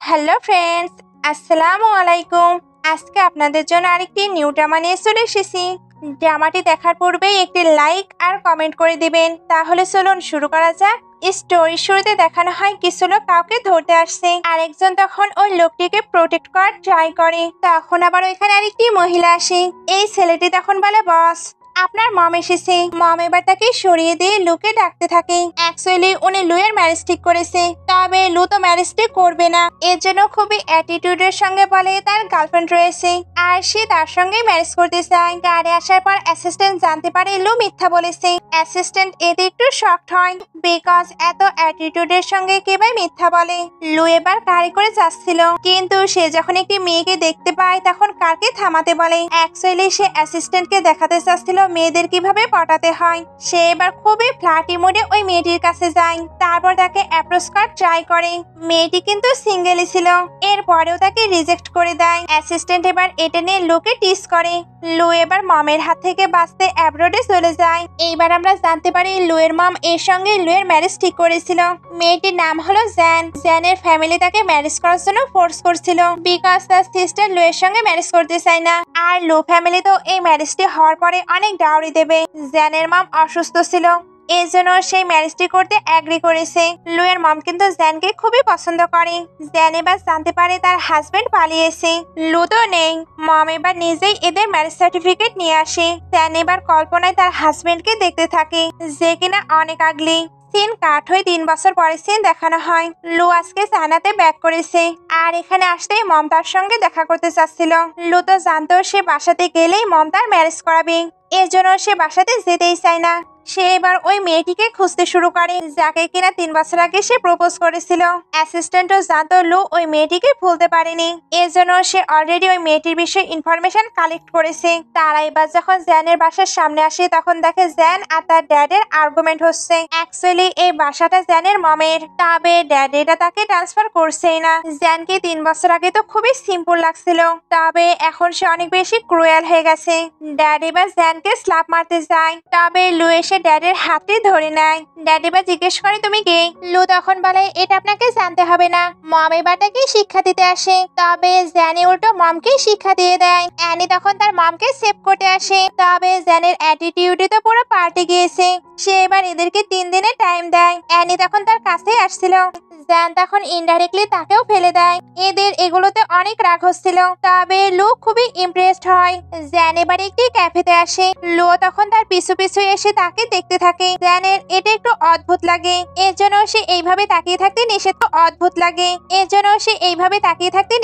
Hello friends, আসসালামু আলাইকুম। আজকে আপনাদের জন্য আরেকটি নিউ ড্রামা নিয়ে চলে এসেছি। ড্রামাটি দেখার পূর্বেই একটি লাইক আর কমেন্ট করে দিবেন। তাহলে চলুন শুরু করা যাক। স্টোরি শুরুতে দেখানো হয় কিছু লোক কাউকে ধরতে আসছে, আরেকজন তখন ওই লোকটিকে প্রোটেক্ট করার ট্রাই করে। তখন আবার ওইখানে আরেকটি মহিলা আসে। এই ছেলেটি তখন বলে, বস আপনার মম এসেছে। মম এবার তাকে সরিয়ে দিয়ে লুকে ডাকতে থাকে। অ্যাকচুয়ালি উনি লুয়ের ম্যারেজ ঠিক করেছে, তবে লু তো ম্যারেজ ঠিক করবে না। এর জন্য খুবই অ্যাটিটিউডের সঙ্গে বলে তার গার্লফ্রেন্ড রয়েছে আর সে তার সঙ্গেই ম্যারেজ করতে চায়। গাড়ি আসার পর অ্যাসিস্ট্যান্ট জানতে পারে লু মিথ্যা বলেছে। অ্যাসিস্ট্যান্ট এতে একটু শকড হয়, বিকজ এত অ্যাটিটিউডের সঙ্গে কে ভাই মিথ্যা বলে। লু এবার গাড়ি করে যাচ্ছিল, কিন্তু সে যখন একটি মেয়েকে দেখতে পায় তখন কারকে থামাতে বলে। অ্যাকচুয়ালি সে অ্যাসিস্ট্যান্টকে দেখাতে চাচ্ছিল মেয়েদের কিভাবে পটাতে হয়। সে এবার খুবই ফ্ল্যাটি মুডে ওই মেয়েটির কাছে যায়, তারপর তাকে অ্যাপ্রোচ করার ট্রাই করে। মেয়েটি কিন্তু সিঙ্গেলই ছিল, এরপরেও তাকে রিজেক্ট করে দেয়। অ্যাসিস্ট্যান্ট এবার এটা নিয়ে লুকে টিস করে। লু এবার মমের হাত থেকে বাঁচতে অ্যাব্রোডে চলে যায়। এইবার আমরা জানতে পারি লুয়ের মম এর সঙ্গে লুয়ের ম্যারেজ ঠিক করেছিল। মেয়েটির নাম হলো জ্যান। জ্যানের ফ্যামিলি তাকে ম্যারেজ করার জন্য ফোর্স করছিল, বিকজ তার সিস্টার লুয়ের সঙ্গে ম্যারেজ করতে চায় না। আর লু ফ্যামিলি তো এই ম্যারেজটি হওয়ার পরে অনেক ডাউরি দেবে। জ্যানের মম অসুস্থ ছিল, এই জন্য সেই ম্যারেজটি করতে অ্যাগ্রি করেছে। লুয়ের মম কিন্তু জ্যানকে খুবই পছন্দ করে। জ্যান এবার জানতে পারে তার হাজবেন্ড পালিয়েছে, লু তো নেই। মম এবার নিজেই এদের ম্যারেজ সার্টিফিকেট নিয়ে আসে। জ্যান এবার কল্পনায় তার হাজবেন্ডকে দেখতে থাকে, যে কিনা অনেক আগলি। সিন কাট হয়ে 3 বছর পরে সিন দেখানো হয়। লু আজকে চায়নাতে ব্যাক করেছে, আর এখানে আসতেই মম তার সঙ্গে দেখা করতে চাচ্ছিল। লু তো জানতো সে বাসাতে গেলেই মম তার ম্যারেজ করাবে, এর জন্য সে বাসাতে যেতেই চায় না। সে এবার ওই মেয়েটিকে খুঁজতে শুরু করে, যাকে কিনা 3 বছর আগে সে প্রপোজ করেছিল। অ্যাসিস্ট্যান্টও জানতো লু ওই মেয়েটিকে ভুলতে পারেনি, এর জন্য সে অলরেডি ওই মেয়েটির বিষয়ে ইনফরমেশন কালেক্ট করেছে। তারা এবার যখন জ্যানের বাসার সামনে আসে তখন দেখে জ্যান আর তার ড্যাডের আর্গুমেন্ট হচ্ছে। অ্যাকচুয়ালি এই বাসাটা জ্যানের মমের, তবে ড্যাড এটা তাকে ট্রান্সফার করছেই না। জ্যানকে 3 বছর আগে তো খুবই সিম্পল লাগছিল, তবে এখন সে অনেক বেশি ক্রুয়েল হয়ে গেছে। ড্যাড এবার জ্যানকে স্ল্যাপ মারতে যায়, তবে লু এসে ড্যাডের হাতটি ধরে নেয়। ড্যাড এবার জিজ্ঞেস করে তুমি কে? লু তখন বলে এটা আপনাকে জানতে হবে না, মম এবার তাকে শিক্ষা দিতে আসে। তবে জ্যানি উল্টো মমকে শিক্ষা দিয়ে দেয়। অ্যানি তখন তার মমকে সেভ করতে আসে, তবে জ্যানের অ্যাটিটিউডে তো পুরো পাল্টে গিয়েছে। সে এবার এদেরকে 3 দিনের টাইম দেয়। অ্যানি তখন তার কাছে আসছিল, জ্যান তখন ইনডাইরেক্টলি তাকেও ফেলে দেয়। এদের এগুলোতে অনেক রাগ হচ্ছিল, তবে লু খুবই ইমপ্রেসড হয়। জ্যান এবার একটি ক্যাফেতে আসে। লু তখন তার পিছু পিছু এসে তাকে দেখতে থাকে। জ্যানের এটা একটু অদ্ভুত লাগে, এর জন্য সে এইভাবে তাকিয়ে থাকতে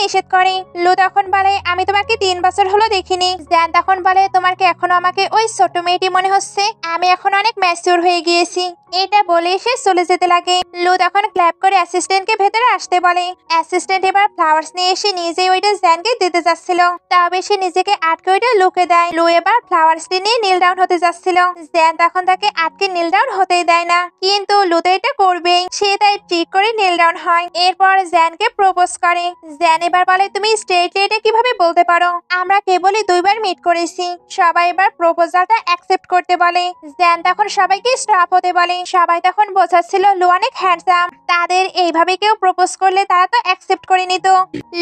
নিষেধ করে। লু তখন বলে আমি তোমাকে 3 বছর হলো দেখিনি। জ্যান তখন বলে তোমার কি এখনো আমাকে ওই ছোট মেয়েটি মনে হচ্ছে? আমি এখন অনেক ম্যাচিউর হয়ে গিয়েছি। এটা বলে সে চলে যেতে লাগে। লু তখন ক্ল্যাপ করে অ্যাসিস্ট্যান্টকে ভেতরে আসতে বলে। অ্যাসিস্ট্যান্ট এবার ফ্লাওয়ার্স নিয়ে এসে নিজেই ওইটা জ্যানকে দিতে যাচ্ছিল, তবে সে নিজেকে আটকে ওইটা লুকে দেয়। লু এবার ফ্লাওয়ার্সটি নিয়ে নীল ডাউন হতে যাচ্ছিল, জ্যান তখন তাকে আটকে নীল ডাউন হতেই দেয় না, কিন্তু লু তো এটা করবেই। সে তাই ট্রিক করে নীল ডাউন হয়। এরপর জ্যানকে প্রপোজ করে। জ্যান এবার বলে তুমি স্ট্রেটলি এটা কিভাবে বলতে পারো? আমরা কেবলই 2 বার মিট করেছি। সবাই এবার প্রপোজালটা অ্যাকসেপ্ট করতে বলে। জ্যান তখন সবাইকে স্টপ হতে বলে। সবাই তখন বোঝাচ্ছিল লু অনেক হ্যান্ডসাম, তাদের এইভাবে কেউ প্রপোজ করলে তারা তো অ্যাকসেপ্ট করে নিত।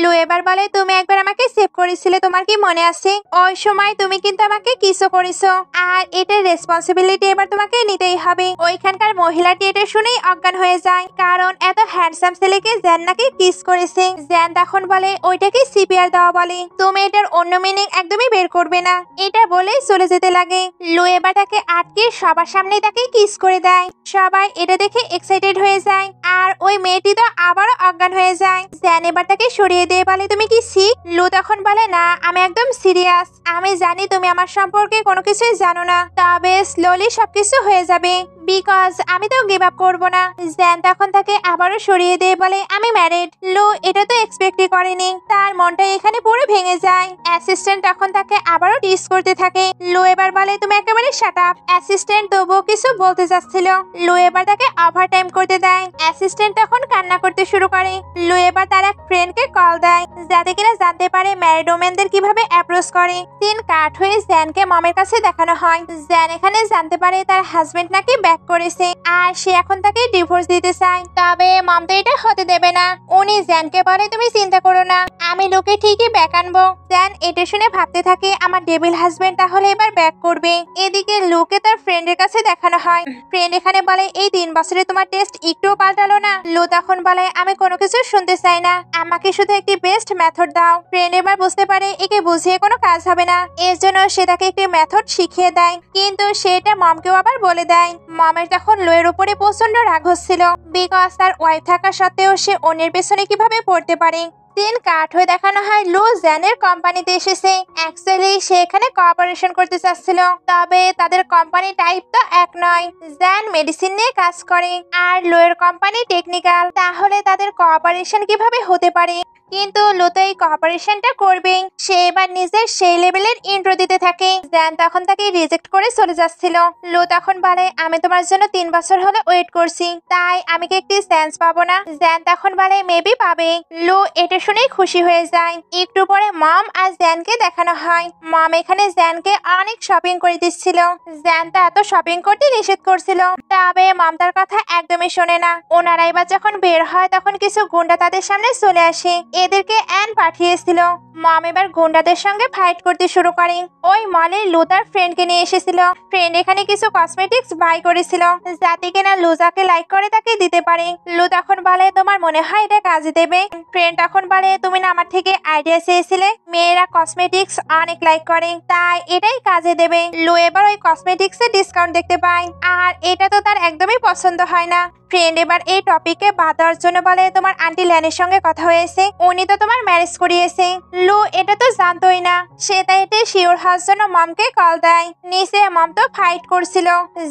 লু এবার বলে তুমি একবার আমাকে সেভ করেছিলে, তোমার কি মনে আছে? ওই সময় তুমি কিন্তু আমাকে কিসও করেছো, আর এটার রেসপন্সিবিলিটি এবার তোমাকে নিতেই হবে। ওইখানকার মহিলাটি এটা শুনেই অজ্ঞান হয়ে যায়, কারণ এত হ্যান্ডসাম ছেলেকে জ্যান নাকি কিস করেছে। জ্যান তখন বলে ওইটাকে সিপিআর দেওয়া বলে, তুমি এটার অন্য মিনিং একদমই বের করবে না। এটা বলেই চলে যেতে লাগে। লু এবার তাকে আটকে সবার সামনেই তাকে কিস করে দেয়। সবাই এটা দেখে এক্সাইটেড হয়ে যায়, আর ওই মেয়েটি তো আবারও অজ্ঞান হয়ে যায়। জ্যান এবার তাকে সরিয়ে দিয়ে বলে তুমি কি সিক? লু তখন বলে না, আমি একদম সিরিয়াস। আমি জানি তুমি আমার সম্পর্কে কোনো কিছুই জানো না, তবে স্লোলি সবকিছু হয়ে যাবে, বিকজ আমি তো গিভ আপ করবো না। জ্যান তখন তাকে আবারও সরিয়ে দিয়ে বলে আমি ম্যারিড। লু এটা তো এক্সপেক্টই করেনি, তার মনটা এখানে পুরো ভেঙে যায়। অ্যাসিস্ট্যান্ট তখন তাকে আবারও টিস করতে থাকে। লু এবার বলে তুমি একেবারে শাট আপ। অ্যাসিস্ট্যান্ট তবুও কিছু বলতে যাচ্ছিল, লু এবার তাকে ওভার টাইম করতে দেয়। অ্যাসিস্ট্যান্ট তখন তখন কান্না করতে শুরু করে। লু এবার তার এক ফ্রেন্ডকে কল দেয় যাতে কিনা জানতে পারে ম্যারিড ওমেনদের কিভাবে অ্যাপ্রোচ করে। সিন কাট হয়ে জ্যানকে মমের কাছে দেখানো হয়। জ্যান এখানে জানতে পারে তার হাজবেন্ড নাকি ব্যাক করেছে আর সে এখন তাকে ডিভোর্স দিতে চায়। তবে মম তো এটা হতে দেবে না। উনি জ্যানকে বলে তুমি চিন্তা করো না, আমি লোকে ঠিকই ব্যাক আনবো। জ্যান এটা শুনে ভাবতে থাকে আমার ডেভিল হাজবেন্ড তাহলে এবার ব্যাক করবে। এদিকে লুকে তার ফ্রেন্ডের কাছে দেখানো হয়। ফ্রেন্ড এখানে বলে এই 3 বছরে তোমার টেস্ট একটুও পাল্টালো না। লু তখন বলে আমি কোনো কিছু শুনতে চাই না, আমাকে শুধু একটি বেস্ট মেথড দাও। ফ্রেন্ড এবার বুঝতে পারে একে বুঝিয়ে কোনো কাজ হবে না, এর জন্য সে তাকে একটি মেথড শিখিয়ে দেয়। কিন্তু সেটা মমকেও আবার বলে দেয়। মমের তখন লুয়ের উপরে প্রচন্ড রাগ হচ্ছিল, বিকজ তার ওয়াইফ থাকা সত্ত্বেও সে অন্যের পেছনে কিভাবে পড়তে পারে। সিন কাট হয়ে দেখানো হয় লু জ্যানের কোম্পানিতে এসেছে। অ্যাকচুয়ালি সে এখানে কোঅপারেশন করতে চাচ্ছিল, তবে তাদের কোম্পানি টাইপ তো এক নয়। জ্যান মেডিসিন নিয়ে কাজ করে আর লুয়ের কোম্পানি টেকনিক্যাল, তাহলে তাদের কোঅপারেশন কিভাবে হতে পারে? কিন্তু লু তো এই কোঅপারেশনটা করবে। সে এবার নিজের সেই লেভেলের ইন্ট্রো দিতে থাকে। জ্যান তখন তাকে রিজেক্ট করে চলে যাচ্ছিল। লু তখন বলে আমি তোমার জন্য 3 বছর হলে ওয়েট করছি, তাই আমি কি একটি চান্স পাবো না? জ্যান তখন বলে মেবি পাবে। লু এটা শুনেই খুশি হয়ে যায়। একটু পরে মম আর জ্যানকে দেখানো হয়। মম এখানে জ্যানকে অনেক শপিং করে দিচ্ছিল। জ্যান তো এত শপিং করতে নিষেধ করছিল, তবে মম তার কথা একদমই শোনে না। ওনারা এবার যখন বের হয় তখন কিছু গুন্ডা তাদের সামনে চলে আসে। এদেরকে অ্যান পাঠিয়েছিল। মম এবার গুন্ডাদের সঙ্গে ফাইট করতে শুরু করে। ওই মলে লু তার ফ্রেন্ডকে নিয়ে এসেছিল। ফ্রেন্ড এখানে কিছু কসমেটিক্স বাই করেছিল যাতে কিনা লু যাকে লাইক করে তাকে দিতে পারে। লু তখন বলে তোমার মনে হয় এটা কাজে দেবে? ফ্রেন্ড তখন বলে তুমি না আমার থেকে আইডিয়া চেয়েছিলে, মেয়েরা কসমেটিক্স অনেক লাইক করে, তাই এটাই কাজে দেবে। লু এবার ওই কসমেটিক্স এ ডিসকাউন্ট দেখতে পায় আর এটা তো তার একদমই পছন্দ হয় না। ফ্রেন্ড এবার এই টপিকে বাদ দেওয়ার জন্য বলে তোমার আন্টি ল্যানের সঙ্গে কথা হয়েছে, উনি তো তোমার ম্যারেজ করিয়েছে। লু এটা তো জানতোই না। সে তাই এতে শিওর হওয়ার জন্য মমকে কল দেয়। নিচে মম তো ফাইট করছিল।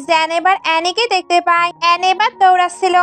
জ্যান এবার অ্যানিকে দেখতে পায়। অ্যান এবার দৌড়াচ্ছিল।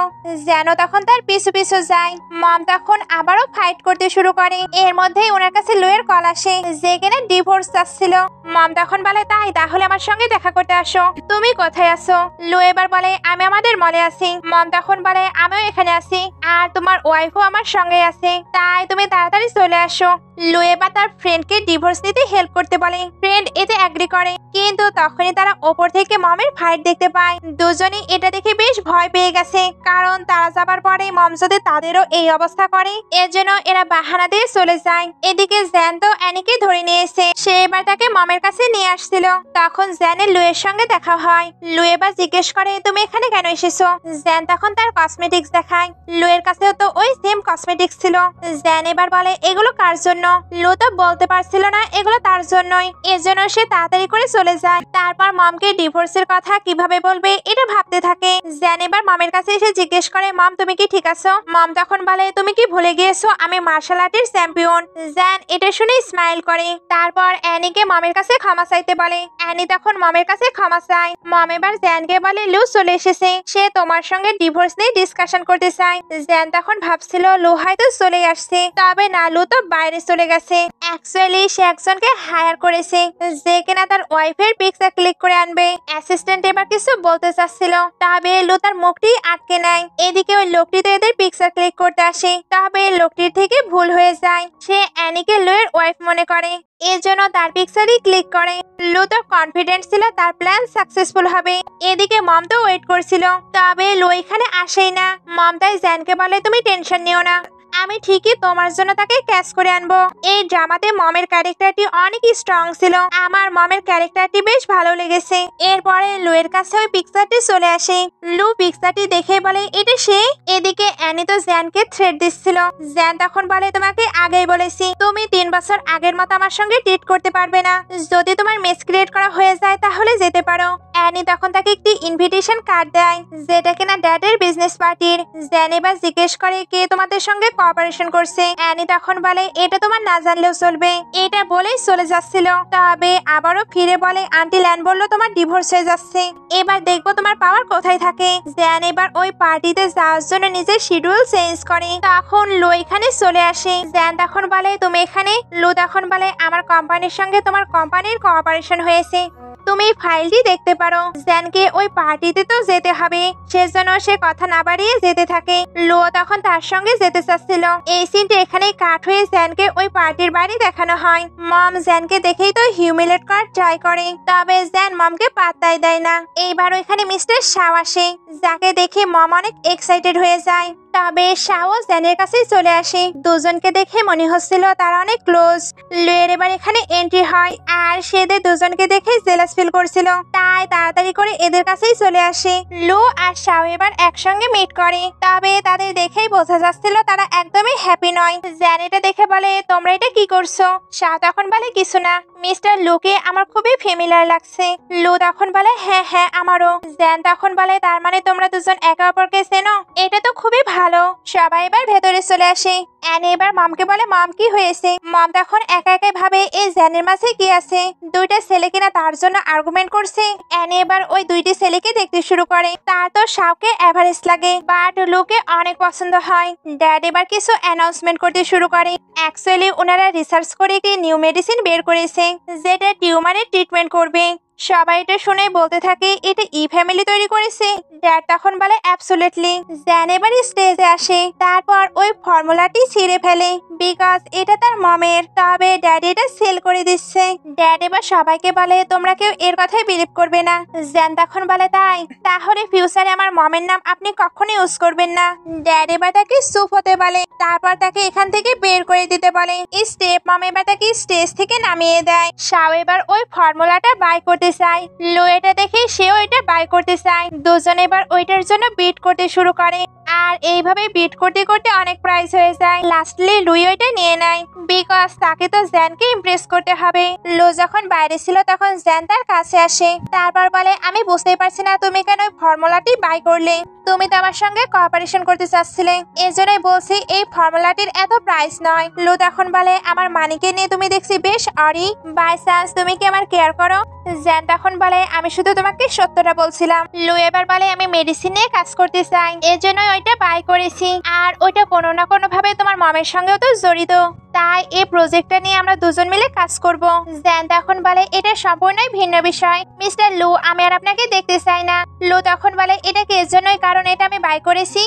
জ্যানও তখন তার পিছু পিছু যায়। মম তখন আবারও ফাইট করতে শুরু করে। এর মধ্যেই ওনার কাছে লুয়ের কল আসে যে কিনা ডিভোর্স চাচ্ছিল। মম তখন বলে তাই তাহলে আমার সঙ্গে দেখা করতে আসো, তুমি কোথায় আছো? লু এবার বলে আমি আমাদের মলে আছি। মম তখন বলে আমিও এখানে আছি আর তোমার ওয়াইফও আমার সঙ্গে আছে, তাই তুমি তাড়াতাড়ি চলে আসো। লু এবার তার ফ্রেন্ডকে ডিভোর্স নিতে হেল্প করতে বলে। ফ্রেন্ড এতে এগ্রি করে, কিন্তু তখনই তারা ওপর থেকে মমের ফাইট দেখতে পায়। দুজনেই এটা দেখে বেশ ভয় পেয়ে গেছে, কারণ তারা যাবার পরে মম যদি তাদেরও এই অবস্থা করে, এর জন্য এরা বাহানা দিয়ে চলে যায়। এদিকে জ্যান তো অ্যানিকে ধরে নিয়েছে। সে এবার তাকে মমের কাছে নিয়ে আসছিল। তখন জ্যানের লুয়ের সঙ্গে দেখা হয়। লু এবার জিজ্ঞেস করে তুমি এখানে কেন এসেছো? জ্যান তখন তার কসমেটিক্স দেখায়। লুয়ের কাছেও তো ওই সেম কসমেটিক্স ছিল। জ্যান এবার বলে এগুলো কার জন্য? লু তো বলতে পারছিল না এগুলো তার জন্যই, এর জন্য সে তাড়াতাড়ি করে চলে যায়। তারপর মমকে ডিভোর্সের কথা কিভাবে বলবে এটা ভাবতে থাকে। জ্যান এবার মমের কাছে এসে জিজ্ঞেস করে মম তুমি কি ঠিক আছো? মম তখন বলে তুমি কি ভুলে গিয়েছো আমি মার্শাল আর্টের চ্যাম্পিয়ন? জ্যান এটা শুনে স্মাইল করে। তারপর অ্যানিকে মমের কাছে ক্ষমা চাইতে বলে। অ্যানি তখন মমের কাছে ক্ষমা চায়। মম এবার জ্যানকে বলে লু চলে এসেছে, সে তোমার সঙ্গে ডিভোর্স নিয়ে ডিসকাশন করতে চায়। জ্যান তখন ভাবছিল লু হয়তো চলে আসছে, তবে না, লু তো বাইরে চলে গেছে। অ্যাকচুয়ালি সে একজনকে হায়ার করেছে যে কিনা তার ওয়াইফের পিকচার ক্লিক করে আনবে। অ্যাসিস্ট্যান্ট এবার কিছু বলতে চাচ্ছিল, তবে লু তার মুখটি আটকে নেয়। এদিকে ওই লোকটি তো এদের পিকচার ক্লিক করতে আসে, তবে লোকটির থেকে ভুল হয়ে যায়। সে অ্যানিকে লুয়ের ওয়াইফ মনে করে, এর জন্য তার পিকচারই ক্লিক করে। লু তো কনফিডেন্ট ছিল তার প্ল্যান সাকসেসফুল হবে। এদিকে মম তো ওয়েট করছিল, তবে লু এখানে আসেই না। মম তাই জ্যানকে বলে তুমি টেনশন নিও না, আমি ঠিকই তোমার জন্য তাকে ক্যাচ করে আনবো। এই ড্রামাতে মমের ক্যারেক্টারটি অনেক স্ট্রং ছিল, আমার মমের ক্যারেক্টারটি বেশ ভালো লেগেছে। এরপরে লুয়ের কাছে ওই পিকচারটি চলে আসে। লু পিকচারটি দেখে বলে এটা সে। এদিকে অ্যানি তো জ্যানকে থ্রেট দিচ্ছিল। জ্যান তখন বলে তোমাকে আগেই বলেছি তুমি 3 বছর আগের মতো আমার সঙ্গে ডেট করতে পারবে না, যদি তোমার মেস ক্রিয়েট করা হয়ে যায় তাহলে যেতে পারো। অ্যানি তখন তাকে একটি ইনভিটেশন কার্ড দেয় যেটা কিনা ড্যাডের বিজনেস পার্টির। জ্যান এবার জিজ্ঞেস করে কে তোমাদের সঙ্গে কোঅপারেশন করছে। অ্যানি তখন বলে এটা তোমার না জানলেও চলবে, এটা বলেই চলে যাচ্ছিল, তবে আবারও ফিরে বলে আন্টি ল্যান বললো তোমার ডিভোর্স হয়ে যাচ্ছে, এবার দেখবো তোমার পাওয়ার কোথায় থাকে। জ্যান এবার ওই পার্টিতে যাওয়ার জন্য নিজের শিডিউল চেঞ্জ করে। তখন লু এখানে চলে আসে। জ্যান তখন বলে তুমি এখানে? লু তখন বলে আমার কোম্পানির সঙ্গে তোমার কোম্পানির কোঅপারেশন হয়েছে, তুমি ফাইলটি দেখতে পারো। জ্যানকে ওই পার্টিতে তো যেতে হবে, সেজন্য সে কথা না বাড়িয়ে যেতে থাকে। লো তখন তার সঙ্গে যেতে চাচ্ছিল। এই সিনটা এখানেই কাট হয়ে জ্যানকে ওই পার্টির বাড়ি দেখানো হয়। মম জ্যানকে দেখেই তো হিউমিলেট করার ট্রাই করে, তবে জ্যান মমকে পাত্তাই দেয় না। এইবার ওইখানে মিস্টার শাও আসে, যাকে দেখে মম অনেক এক্সাইটেড হয়ে যায়। তবে শাও জ্যানের কাছেই চলে আসে। দুজনকে দেখে মনে হচ্ছিল তারা অনেক ক্লোজ। লুয়ের এবার এখানে এন্ট্রি হয়, আর সে এদের দুজনকে দেখে জেলাস ফিল করছিল, তাই তাড়াতাড়ি করে এদের কাছেই চলে আসে। লু আর শাও এবার একসঙ্গে মিট করে, তবে তাদের দেখেই বোঝা যাচ্ছিল তারা একদমই হ্যাপি নয়। জ্যান এটা দেখে বলে, তোমরা এটা কি করছো? শাও তখন বলে, কিছু না, মিস্টার লুকে আমার খুবই ফ্যামিলিয়ার লাগছে। লু তখন বলে, হ্যাঁ হ্যাঁ আমারও। জ্যান তখন বলে, তার মানে তোমরা দুজন একে অপরকে চেনো? এটা তো খুবই ভালো। সবাই এবার ভেতরে চলে আসে। অ্যানি এবার মমকে বলে, মম কি হয়েছে? মম তখন একা একাই ভাবে এই জ্যানের মাঝে কি আছে, দুইটা ছেলে কিনা তার জন্য আর্গুমেন্ট করছে। অ্যানি এবার ওই দুইটি ছেলেকে দেখতে শুরু করে। তার তো শাওকে এভারেস্ট লাগে, বাট লুকে অনেক পছন্দ হয়। ড্যাড এবার কিছু অ্যানাউন্সমেন্ট করতে শুরু করে। অ্যাকচুয়ালি ওনারা রিসার্চ করে একটি নিউ মেডিসিন বের করেছে, যেটা টিউমারের ট্রিটমেন্ট করবে। সবাই এটা শুনে বলতে থাকে, এটা ই ফ্যামিলি তৈরি করেছে। ড্যাড তখন বলে, অ্যাবসলিউটলি। জ্যান এবার স্টেজে আসে, তারপর ওই ফর্মুলাটি ছিঁড়ে ফেলে, বিকজ এটা তার মমের। তবে ড্যাড এটা সেল করে দিচ্ছে। ড্যাড এবার সবাইকে বলে, তোমরা কেউ এর কথাই বিলিভ করবে না। জ্যান তখন বলে, তাই তাহলে ফিউচারে আমার মমের নাম আপনি কখনো ইউজ করবেন না। ড্যাড এবার তাকে চুপ হতে বলে, তারপর তাকে এখান থেকে বের করে দিতে বলে। স্টেপ মম এবার তাকে স্টেজ থেকে নামিয়ে দেয়। শাও এবার ওই ফর্মুলাটা বাই করতে চায়। লো এটা দেখে সেও এটা বাই করতে চায়। দুজন এবার ওইটার জন্য বিট করতে শুরু করে, আর এইভাবে বিট করতে করতে অনেক প্রাইস হয়ে যায়। লাস্টলি লুই ওইটা নিয়ে নেয়, বিকজ তাকে তো জ্যানকে ইমপ্রেস করতে হবে। লো যখন বাইরে ছিল তখন জ্যান তার কাছে আসে, তারপর বলে, আমি বুঝতেই পারছি না তুমি কেন ওই ফর্মুলাটি বাই করলে। তুমি তো আমার সঙ্গে কোঅপারেশন করতে চাচ্ছিলে, এজন্যই বলছি এই ফর্মুলাটির এত প্রাইস নয়। লো তখন বলে, আমার মানিকে নিয়ে তুমি দেখছি বেশ অরি, বাই চান্স তুমি কি আমার কেয়ার করো? জ্যান তখন বলে, আমি শুধু তোমাকে সত্যটা বলছিলাম। লু এবার বলে, আমি মেডিসিন নিয়ে কাজ করতে চাই, এজন্যই ওইটা বাই করেছি। আর ওইটা কোনো না কোনো ভাবে তোমার মমের সঙ্গেও তো জড়িত, তাই এই প্রজেক্টটা নিয়ে আমরা দুজন মিলে কাজ করব। জ্যান তখন বলে, এটা সম্পূর্ণই ভিন্ন বিষয় মিস্টার লু, আমি আর আপনাকে দেখতে চাই না। লু তখন বলে, এটা কি এর জন্যই কারণ এটা আমি বাই করেছি?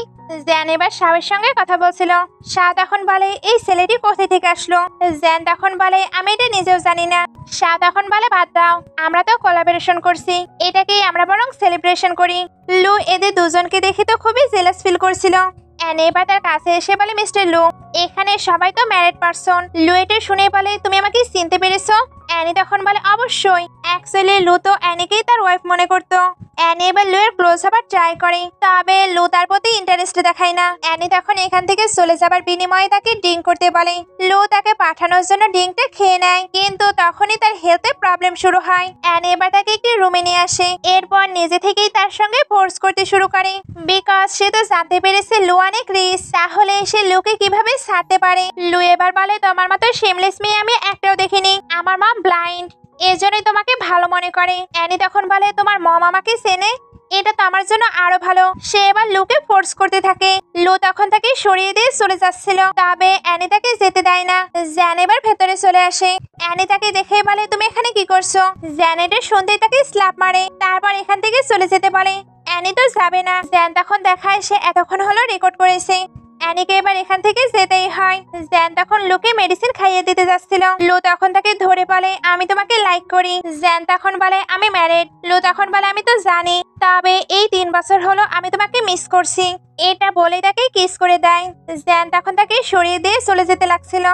জ্যান এবার শাওয়ের সঙ্গে কথা বলছিল। শাও তখন বলে, এই ছেলেটি কোথা থেকে আসলো? জ্যান তখন বলে, আমি এটা নিজেও জানি না। শাও তখন বলে, বাদ দাও, আমরা তো কোলাবোরেশন করছি, এটাকেই আমরা বরং সেলিব্রেশন করি। লু এদের দুজনকে দেখে তো খুবই জেলাস ফিল করছিল। অ্যানি এবার তার কাছে এসে বলে, মিস্টার লু, এখানে সবাই তো ম্যারিড পারসন। লু এটা শুনে বলে, তুমি আমাকে চিনতে পেরেছো? অ্যানি তখন বলে, অবশ্যই। অ্যাকচুয়ালি লু তো অ্যানিকেই তার ওয়াইফ মনে করতো। অ্যানি এবার লুয়ের ক্লোজ হবার ট্রাই করে, তবে লু তার প্রতি ইন্টারেস্ট দেখায় না। অ্যানি তখন এখান থেকে চলে যাবার বিনিময়ে তাকে ড্রিঙ্ক করতে বলে। লু তাকে পাঠানোর জন্য ড্রিঙ্কটা খেয়ে নেয়, কিন্তু তখনই তার হেলথে প্রবলেম শুরু হয়। অ্যানি এবার তাকে একটি রুমে নিয়ে আসে, এরপর নিজে থেকেই তার সঙ্গে ফোর্স করতে শুরু করে, বিকজ সে তো জানতে পেরেছে লু অনেক রিচ, তাহলে সে লুকে কিভাবে ছাড়তে পারে। লু এবার বলে, তোমার মতো শেমলেস মেয়ে আমি একটাও দেখিনি, আমার মা ব্লাইন্ড, এজন্যই তোমাকে ভালো মনে করে। অ্যানি তখন বলে, তোমার মম আমাকে চেনে, এটা তো আমার জন্য আরো ভালো। সে এবার লুকে ফোর্স করতে থাকে। লু তখন তাকে সরিয়ে দিয়ে চলে যাচ্ছিল, তবে অ্যানি তাকে যেতে দেয় না। জ্যান এবার ভেতরে চলে আসে। অ্যানি তাকে দেখে বলে, তুমি এখানে কি করছো? জ্যান এটা শুনতেই তাকে স্ল্যাপ মারে, তারপর এখান থেকে চলে যেতে বলে। অ্যানি তো যাবে না। জ্যান তখন দেখায় সে এতক্ষণ হলো রেকর্ড করেছে। অ্যানিকে এবার এখান থেকে যেতেই হয়। জ্যান তখন লুকে মেডিসিন খাইয়ে দিতে যাচ্ছিল। লু তখন তাকে ধরে বলে, আমি তোমাকে লাইক করি। জ্যান তখন বলে, আমি ম্যারিড। লু তখন বলে, আমি তো জানি, তবে এই 3 বছর হলো আমি তোমাকে মিস করছি। এটা বলে তাকে কিস করে দেয়। জ্যান তখন তাকে সরিয়ে দিয়ে চলে যেতে লাগছিল,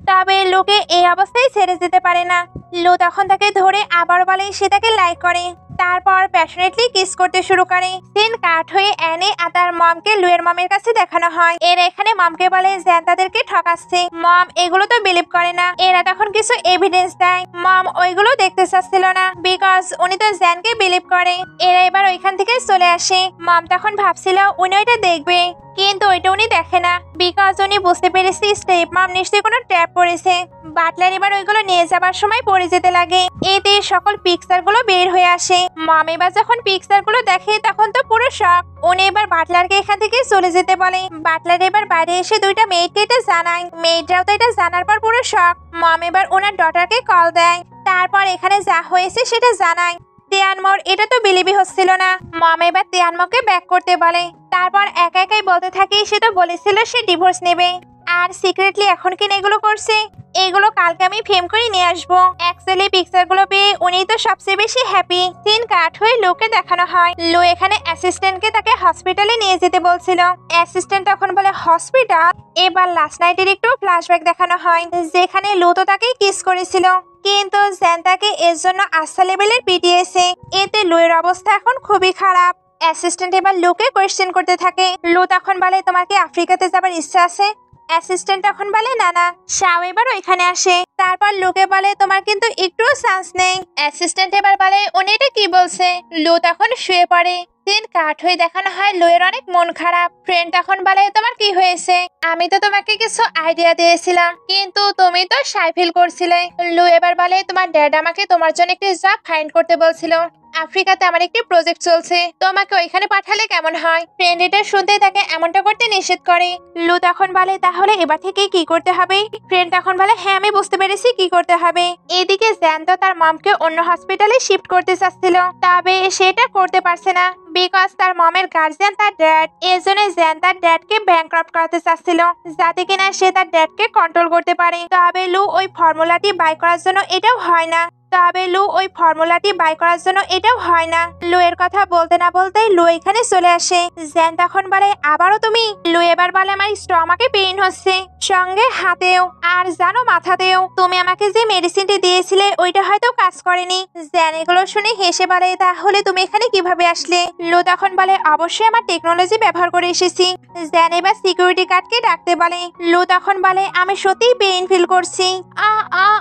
তবে লুকে এই অবস্থায় ছেড়ে যেতে পারে না। লু তখন তাকে ধরে আবার বলে সে তাকে লাইক করে, তারপর প্যাশনেটলি কিস করতে শুরু করে। সিন কাট হয়ে অ্যানি আর তার মমকে লুয়ের মমের কাছে দেখানো হয়। এর এখানে মমকে বলে জ্যান তাদেরকে ঠকাচ্ছে। মম এগুলো তো বিলিভ করে না। এরা তখন কিছু এভিডেন্স দেয়। মম ওইগুলো দেখতে চাচ্ছিল না, বিকজ উনি তো জ্যানকে বিলিভ করে। এরা এবার ওইখান থেকে চলে আসে। মম তখন ভাবছিল উনি ওইটা দেখবে, কিন্তু ওইটা উনি দেখে না, বিকজ উনি বুঝতে পেরেছে স্টেপ মম নিশ্চয়ই কোনো ট্র্যাপ করেছে। বাটলার এবার ওইগুলো নিয়ে যাবার সময় পড়ে যেতে লাগে, এতে সকল পিকচার গুলো বের হয়ে আসে। মম এবার যখন পিকচার গুলো দেখে তখন তো পুরো শক। উনি এবার বাটলারকে এখান থেকে চলে যেতে বলে। বাটলার এবার বাইরে এসে দুইটা মেয়েকে এটা জানায়। মেয়েটাও তো এটা জানার পর পুরো শক। মম এবার ওনার ডটারকে কল দেয়, তারপর এখানে যা হয়েছে সেটা জানায়। তিয়ানমোর এটা তো বিলিভই হচ্ছিল না। মম এবার তিয়ানমোকে ব্যাক করতে বলে। তারপর একা একাই বলতে থাকে সে তো বলেছিল সে ডিভোর্স নেবে, আর সিক্রেটলি এখন কিনা এগুলো করছে। এগুলো কালকে আমি ফ্রেম করে নিয়ে আসবো। অ্যাকচুয়ালি পিকচারগুলো পেয়ে উনি তো সবচেয়ে বেশি হ্যাপি। সিন কাট হয়ে লোকে দেখানো হয় লো এখানে অ্যাসিস্ট্যান্টকে তাকে হসপিটালে নিয়ে যেতে বলছিল। অ্যাসিস্ট্যান্ট তখন বলে হসপিটাল। এবার লাস্ট নাইটের একটু ফ্ল্যাশব্যাক দেখানো হয় যেখানে লো তো তাকে কিস করেছিল, কিন্তু জ্যান তাকে এর জন্য আস্থা লেভেলের পিটিয়েছে। এতে লুয়ের অবস্থা এখন খুবই খারাপ। অ্যাসিস্ট্যান্ট এবার লোকে কোয়েশ্চেন করতে থাকে। লো তখন বলে তোমার কি আফ্রিকাতে যাবার ইচ্ছা আছে? অ্যাসিস্ট্যান্ট তখন বলে না না। শাও এবার ওইখানে আসে। তারপর লোকে বলে তোমার কিন্তু একটুও চান্স নেই। অ্যাসিস্ট্যান্ট এবার বলে উনি এটা কি বলছে। লো তখন শুয়ে পড়ে। দিন কাট হয়ে দেখানো হয় লোয়ের অনেক মন খারাপ। ফ্রেন্ড তখন বলে তোমার কি হয়েছে? আমি তো তোমাকে কিছু আইডিয়া দিয়েছিলাম, কিন্তু তুমি তো সাই ফিল করছিলে। লো এবার বলে তোমার ড্যাড আমাকে তোমার জন্য একটি জব ফাইন্ড করতে বলছিল। আফ্রিকাতে আমার একটি প্রজেক্ট চলছে, তোমাকে ওইখানে পাঠালে কেমন হয়? ফ্রেন্ড এটা শুনতে তাকে এমনটা করতে নিষেধ করে। লু তখন বলে তাহলে এবার থেকে কি করতে হবে? ফ্রেন্ড তখন বলে হ্যাঁ আমি বুঝতে পেরেছি কি করতে হবে। এদিকে জ্যান তো তার মমকে অন্য হসপিটালে শিফট করতে চাচ্ছিল, তবে সেটা করতে পারছে না বিকজ তার মমের গার্জিয়ান তার ড্যাড। এর জন্য জ্যান তার ড্যাডকে ব্যাংক্রাফট করাতে চাচ্ছিল যাতে কিনা সে তার ড্যাডকে কন্ট্রোল করতে পারে। তবে লু ওই ফর্মুলাটি বাই করার জন্য এটাও হয় না। লু এর কথা বলতে না বলতেই লু এখানে চলে আসে। জ্যান তখন বলে আবারও তুমি? লু এবার বলে আমার স্টমাকে পেইন হচ্ছে, সঙ্গে হাতেও আর জানো মাথাতেও। তুমি আমাকে যে মেডিসিনটি দিয়েছিলে ওইটা হয়তো কাজ করেনি। জ্যান এগুলো শুনে হেসে বলে তাহলে তুমি এখানে কিভাবে আসলে? লু তখন বলে অবশ্যই আমার টেকনোলজি ব্যবহার করে এসেছি। জ্যান এবার সিকিউরিটি গার্ডকে ডাকতে বলে। লু তখন বলে আমি সত্যিই পেইন ফিল করছি,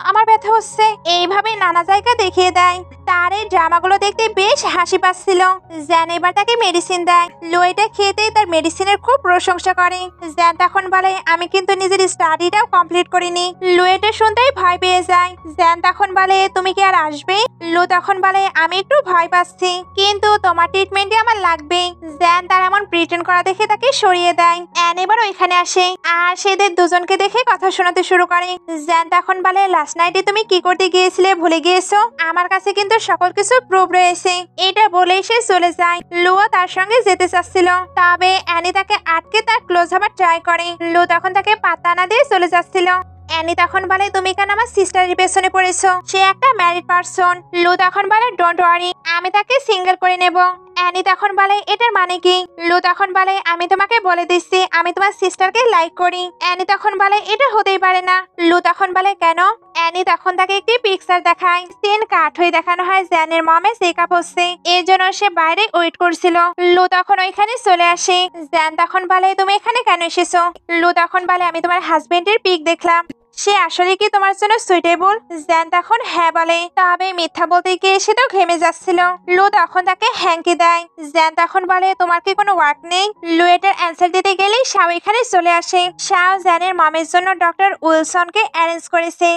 আমার ব্যথা হচ্ছে। এইভাবে নানা জায়গা দেখিয়ে দেয়। তার এই ড্রামাগুলো দেখতে বেশ হাসি পাচ্ছিল। জ্যান এবার তাকে মেডিসিন দেয়। লু এটা খেতেই তার মেডিসিনের খুব প্রশংসা করে। জ্যান তখন বলে আমি কিন্তু নিজের স্টাডিটাও কমপ্লিট করিনি। লু এটা শুনতেই ভয় পেয়ে যায়। জ্যান তখন বলে তুমি কি আর আসবে? লু তখন বলে আমি একটু ভয় পাচ্ছি, কিন্তু তোমার ট্রিটমেন্টই আমার লাগবে। জ্যান তার এমন প্রিটেন্ড করা দেখে তাকে সরিয়ে দেয়। অ্যান এবার ওইখানে আসে আর সেদের দুজনকে দেখে কথা শোনাতে শুরু করে। জ্যান তখন বলে লাস্ট নাইটে তুমি কি করতে গিয়েছিলে ভুলে গিয়েছো? আমার কাছে কিন্তু সকল কিছু প্রুফ রয়েছে। এটা বলেই সে চলে যায়। লুও তার সঙ্গে যেতে চাচ্ছিল, তবে অ্যানি তাকে আটকে তার ক্লোজ হবার ট্রাই করে। লু তখন তাকে পাত্তা না দিয়ে চলে যাচ্ছিল। অ্যানি তখন বলে তুমি কেন আমার সিস্টারের পেছনে পড়েছো? সে একটা ম্যারিড পারসন। লু তখন বলে ডোন্ট ওয়ারি, আমি তাকে সিঙ্গেল করে নেব। অ্যানি তখন বলে এটার মানে কি? লু তখন বলে আমি তোমাকে বলে দিচ্ছি আমি তোমার সিস্টারকে লাইক করি। অ্যানি তখন বলে এটা হতেই পারে না। লু তখন বলে কেন? অ্যানি তখন তাকে একটি পিকচার দেখায়। সিন কাট হয়ে দেখানো হয় জ্যানের মমে চেকআপ হচ্ছে, এর জন্য সে বাইরে ওয়েট করছিল। লু তখন ওইখানে চলে আসে। জ্যান তখন বলে তুমি এখানে কেন এসেছো? লু তখন বলে আমি তোমার হাজবেন্ডের পিক দেখলাম, সে আসলে কি তোমার জন্য সুইটেবল? জ্যান তখন হ্যাঁ বলে, তবে মিথ্যা বলতে গিয়ে সে তো ঘেমে যাচ্ছিল। লু তখন তাকে হ্যাঙ্কি দেয়। জ্যান তখন বলে তোমার কি কোনো ওয়ার্ক নেই? লু এটার অ্যান্সার দিতে গেলেই শাও এখানে চলে আসে। শাও জ্যানের মমের জন্য ডক্টর উইলসনকে অ্যারেঞ্জ করেছে।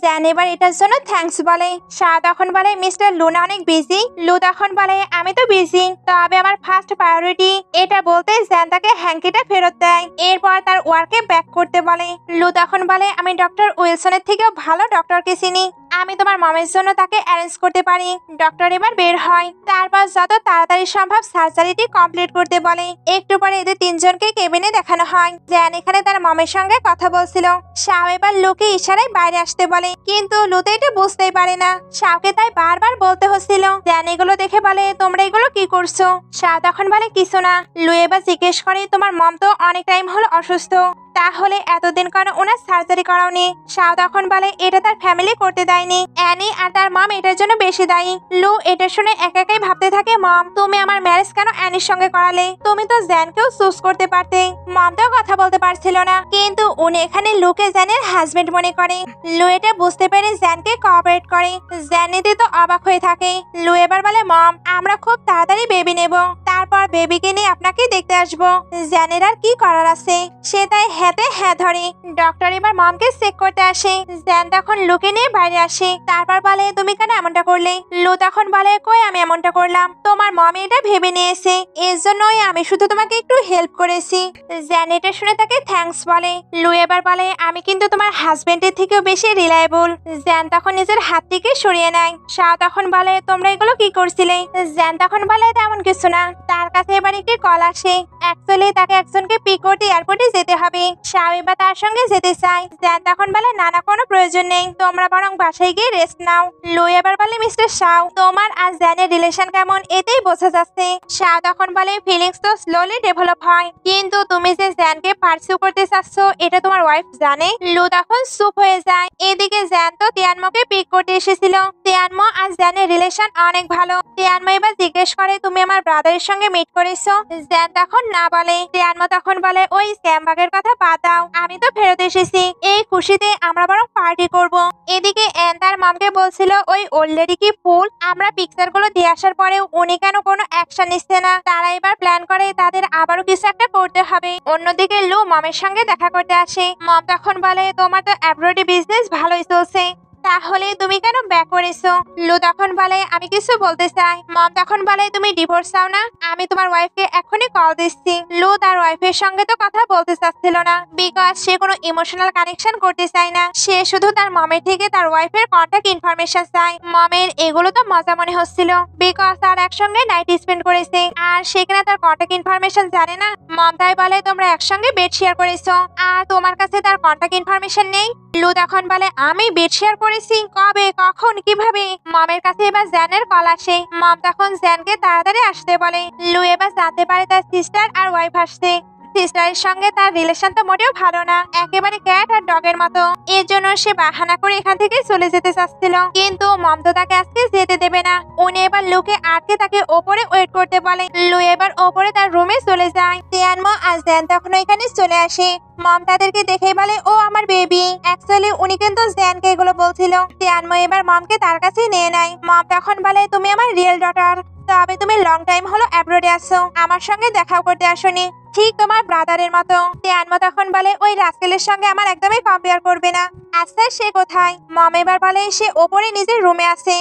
জ্যান এবার এটার জন্য থ্যাঙ্কস বলে। শাহ তখন বলে মিস্টার লুনা অনেক বিজি। লু তখন বলে আমি তো বিজি, তবে আমার ফার্স্ট প্রায়োরিটি। এটা বলতে জ্যান তাকে হ্যাঙ্কিটা ফেরত দেয়। এরপর তার ওয়ার্কে ব্যাক করতে বলে। লু তখন বলে আমি ডক্টর উইলসনের থেকেও ভালো ডক্টরকে চিনি, আমি তোমার মমের জন্য তাকে অ্যারেঞ্জ করতে পারি। ডক্টর এবার বের হয়। তারপর যত তাড়াতাড়ি সম্ভব সার্জারিটি কমপ্লিট করতে বলে। একটু পরে এদের তিনজনকে কেবিনে দেখানো হয়। জ্যান এখানে তার মমের সঙ্গে কথা বলছিল। শাও এবার লুকে ইশারায় বাইরে আসতে বলে, কিন্তু লু তো এটা বুঝতেই পারে না। শাওকে তাই বারবার বলতে হচ্ছিল। জ্যান এগুলো দেখে বলে তোমরা এগুলো কি করছো? শাও তখন বলে কিছু না। লু এবার জিজ্ঞেস করে তোমার মম তো অনেক টাইম হলো অসুস্থ, তাহলে এতদিন কেন ওনার সার্জারি করাওনি? শাও তখন বলে এটা তার ফ্যামিলি করতে দেয়নি, অ্যানি আর তার মম এটার জন্য বেশি দায়ী। লু এটা শুনে একাই ভাবতে থাকে মম তুমি আমার ম্যারেজ কেন অ্যানির সঙ্গে করালে? তুমি তো জ্যানকেও চুজ করতে পারতে। মম তো কথা বলতে পারছিল না, কিন্তু উনি এখানে লুকে জ্যানের হাজবেন্ড মনে করে। লু এটা বুঝতে পেরে জ্যানকে কোঅপারেট করে। জ্যান নিতে তো অবাক হয়ে থাকে। লু এবার বলে মম আমরা খুব তাড়াতাড়ি বেবি নেব, তারপর বেবিকে নিয়ে আপনাকে দেখতে আসবো। জ্যানের আর কি করার আছে, সে তাই হ্যাঁতে হ্যাঁ ধরে। ডক্টর এবার মমকে চেক করতে আসে। জ্যান তখন লুকে নিয়ে বাইরে আসে। তারপর বলে তুমি কেন এমনটা করলে? লু তখন বলে কই আমি এমনটা করলাম, তোমার মম এটা ভেবে নিয়েছে, এর জন্যই আমি শুধু তোমাকে একটু হেল্প করেছি। জ্যান এটা শুনে তাকে থ্যাঙ্কস বলে। লু এবার বলে আমি কিন্তু তোমার হাজবেন্ডের থেকেও বেশি রিলায়েবল। জ্যান তখন নিজের হাত থেকে সরিয়ে নেয়। শাহ তখন বলে তোমরা এগুলো কি করছিলে? জ্যান তখন বলে তেমন কিছু না। তার কাছে এবার একটি কল আসে। অ্যাকচুয়ালি তাকে একজনকে পিক করতে এয়ারপোর্টে যেতে হবে। শাহ এবার তার সঙ্গে যেতে চায়। জ্যান তখন বলে না না কোনো প্রয়োজন নেই, তোমরা বরং বাসায় গিয়ে রেস্ট নাও। লু এবার বলে মিস্টার শাহ তোমার আর জ্যানের রিলেশন কেমন এতেই বোঝা যাচ্ছে। শাহ তখন বলে ফিলিংস তো স্লোলি ডেভেলপ হয়, কিন্তু তুমি যে জ্যানকে পার্সিউ করতে চাচ্ছ এটা তোমার ওয়াইফ জানে? লু তখন চুপ হয়ে যায়। এদিকে জ্যান তো তিয়ানমোকে পিক করতে এসেছিল। তিয়ানমো আর জ্যানের রিলেশন অনেক ভালো। তিয়ানমো এবার জিজ্ঞেস করে তুমি আমার ব্রাদারের সঙ্গে মিট করেছো? জ্যান তখন না বলে। তিয়ানমো তখন বলে ওই স্ক্যামবাগের কথা বাদ দাও, আমি তো ফেরত এসেছি, এই খুশিতে আমরা বরং পার্টি করব। এদিকে এন তার মমকে বলছিল ওই অলরেডি কি ফুল, আমরা পিকচার গুলো দিয়ে আসার পরেও উনি কেন কোনো অ্যাকশন নিচ্ছে না। তারা এবার প্ল্যান করে তাদের আবারও কিছু একটা করতে হবে। অন্যদিকে লু মমের সঙ্গে দেখা করতে আসে। মম তখন বলে তোমার তো অ্যাব্রোডে বিজনেস ভালোই চলছে, তাহলে তুমি কেন ব্যাক করেছো? লু তখন বলে আমি কিছু বলতে চাই। মম তখন বলে তুমি ডিভোর্স চাও না? আমি তোমার ওয়াইফকে এখনই কল দিচ্ছি। লু তার ওয়াইফের সঙ্গে তো কথা বলতে চাচ্ছিল না, বিকজ সে কোনো ইমোশনাল কানেকশন করতে চায় না। সে শুধু তার মমের থেকে তার ওয়াইফের কন্ট্যাক্ট ইনফরমেশন চায়। মমের এগুলো তো মজা মনে হচ্ছিল, বিকজ তার একসঙ্গে নাইট স্পেন্ড করেছে আর সেখানে তার কন্ট্যাক্ট ইনফরমেশন জানে না। মম তাই বলে তোমরা একসঙ্গে বেড শেয়ার করেছো আর তোমার কাছে তার কন্ট্যাক্ট ইনফরমেশন নেই। লু তখন বলে আমি বেড শেয়ার করেছি? কবে, কখন, কিভাবে? মমের কাছে এবার জ্যানের কল আসে। মম তখন জ্যানকে তাড়াতাড়ি আসতে বলে। লু এবার জানতে পারে তার সিস্টার আর ওয়াইফ আসছে। সিস্টারের সঙ্গে তার রিলেশন তো মোটেও ভালো না, একেবারে ক্যাট আর ডগের মতো। এর জন্য সে বাহানা করে এখান থেকে চলে যেতে চাচ্ছিল, কিন্তু মম তো তাকে আজকে যেতে দেবে না। উনি এবার লুকে আটকে তাকে ওপরে ওয়েট করতে বলে। লু এবার ওপরে তার রুমে চলে যায়। তিয়ানমো আর জ্যান তখন এখানে চলে আসে। মম তাদেরকে দেখেই বলে ও আমার বেবি। অ্যাকচুয়ালি উনি কিন্তু জ্যানকে এগুলো বলছিল। তিয়ানমো এবার মমকে তার কাছে নিয়ে নেয়। মম তখন বলে তুমি আমার রিয়েল ডটার, তবে তুমি লং টাইম হলো অ্যাব্রোডে আসো, আমার সঙ্গে দেখাও করতে আসোনি, ঠিক তোমার ব্রাদারের মতো। তিয়ানমো তখন বলে ওই রাস্কেলের সঙ্গে আমার একদমই কম্পেয়ার করবে না। আচ্ছা সে কোথায়? মম এবার বলে সে ওপরে নিজের রুমে আছে।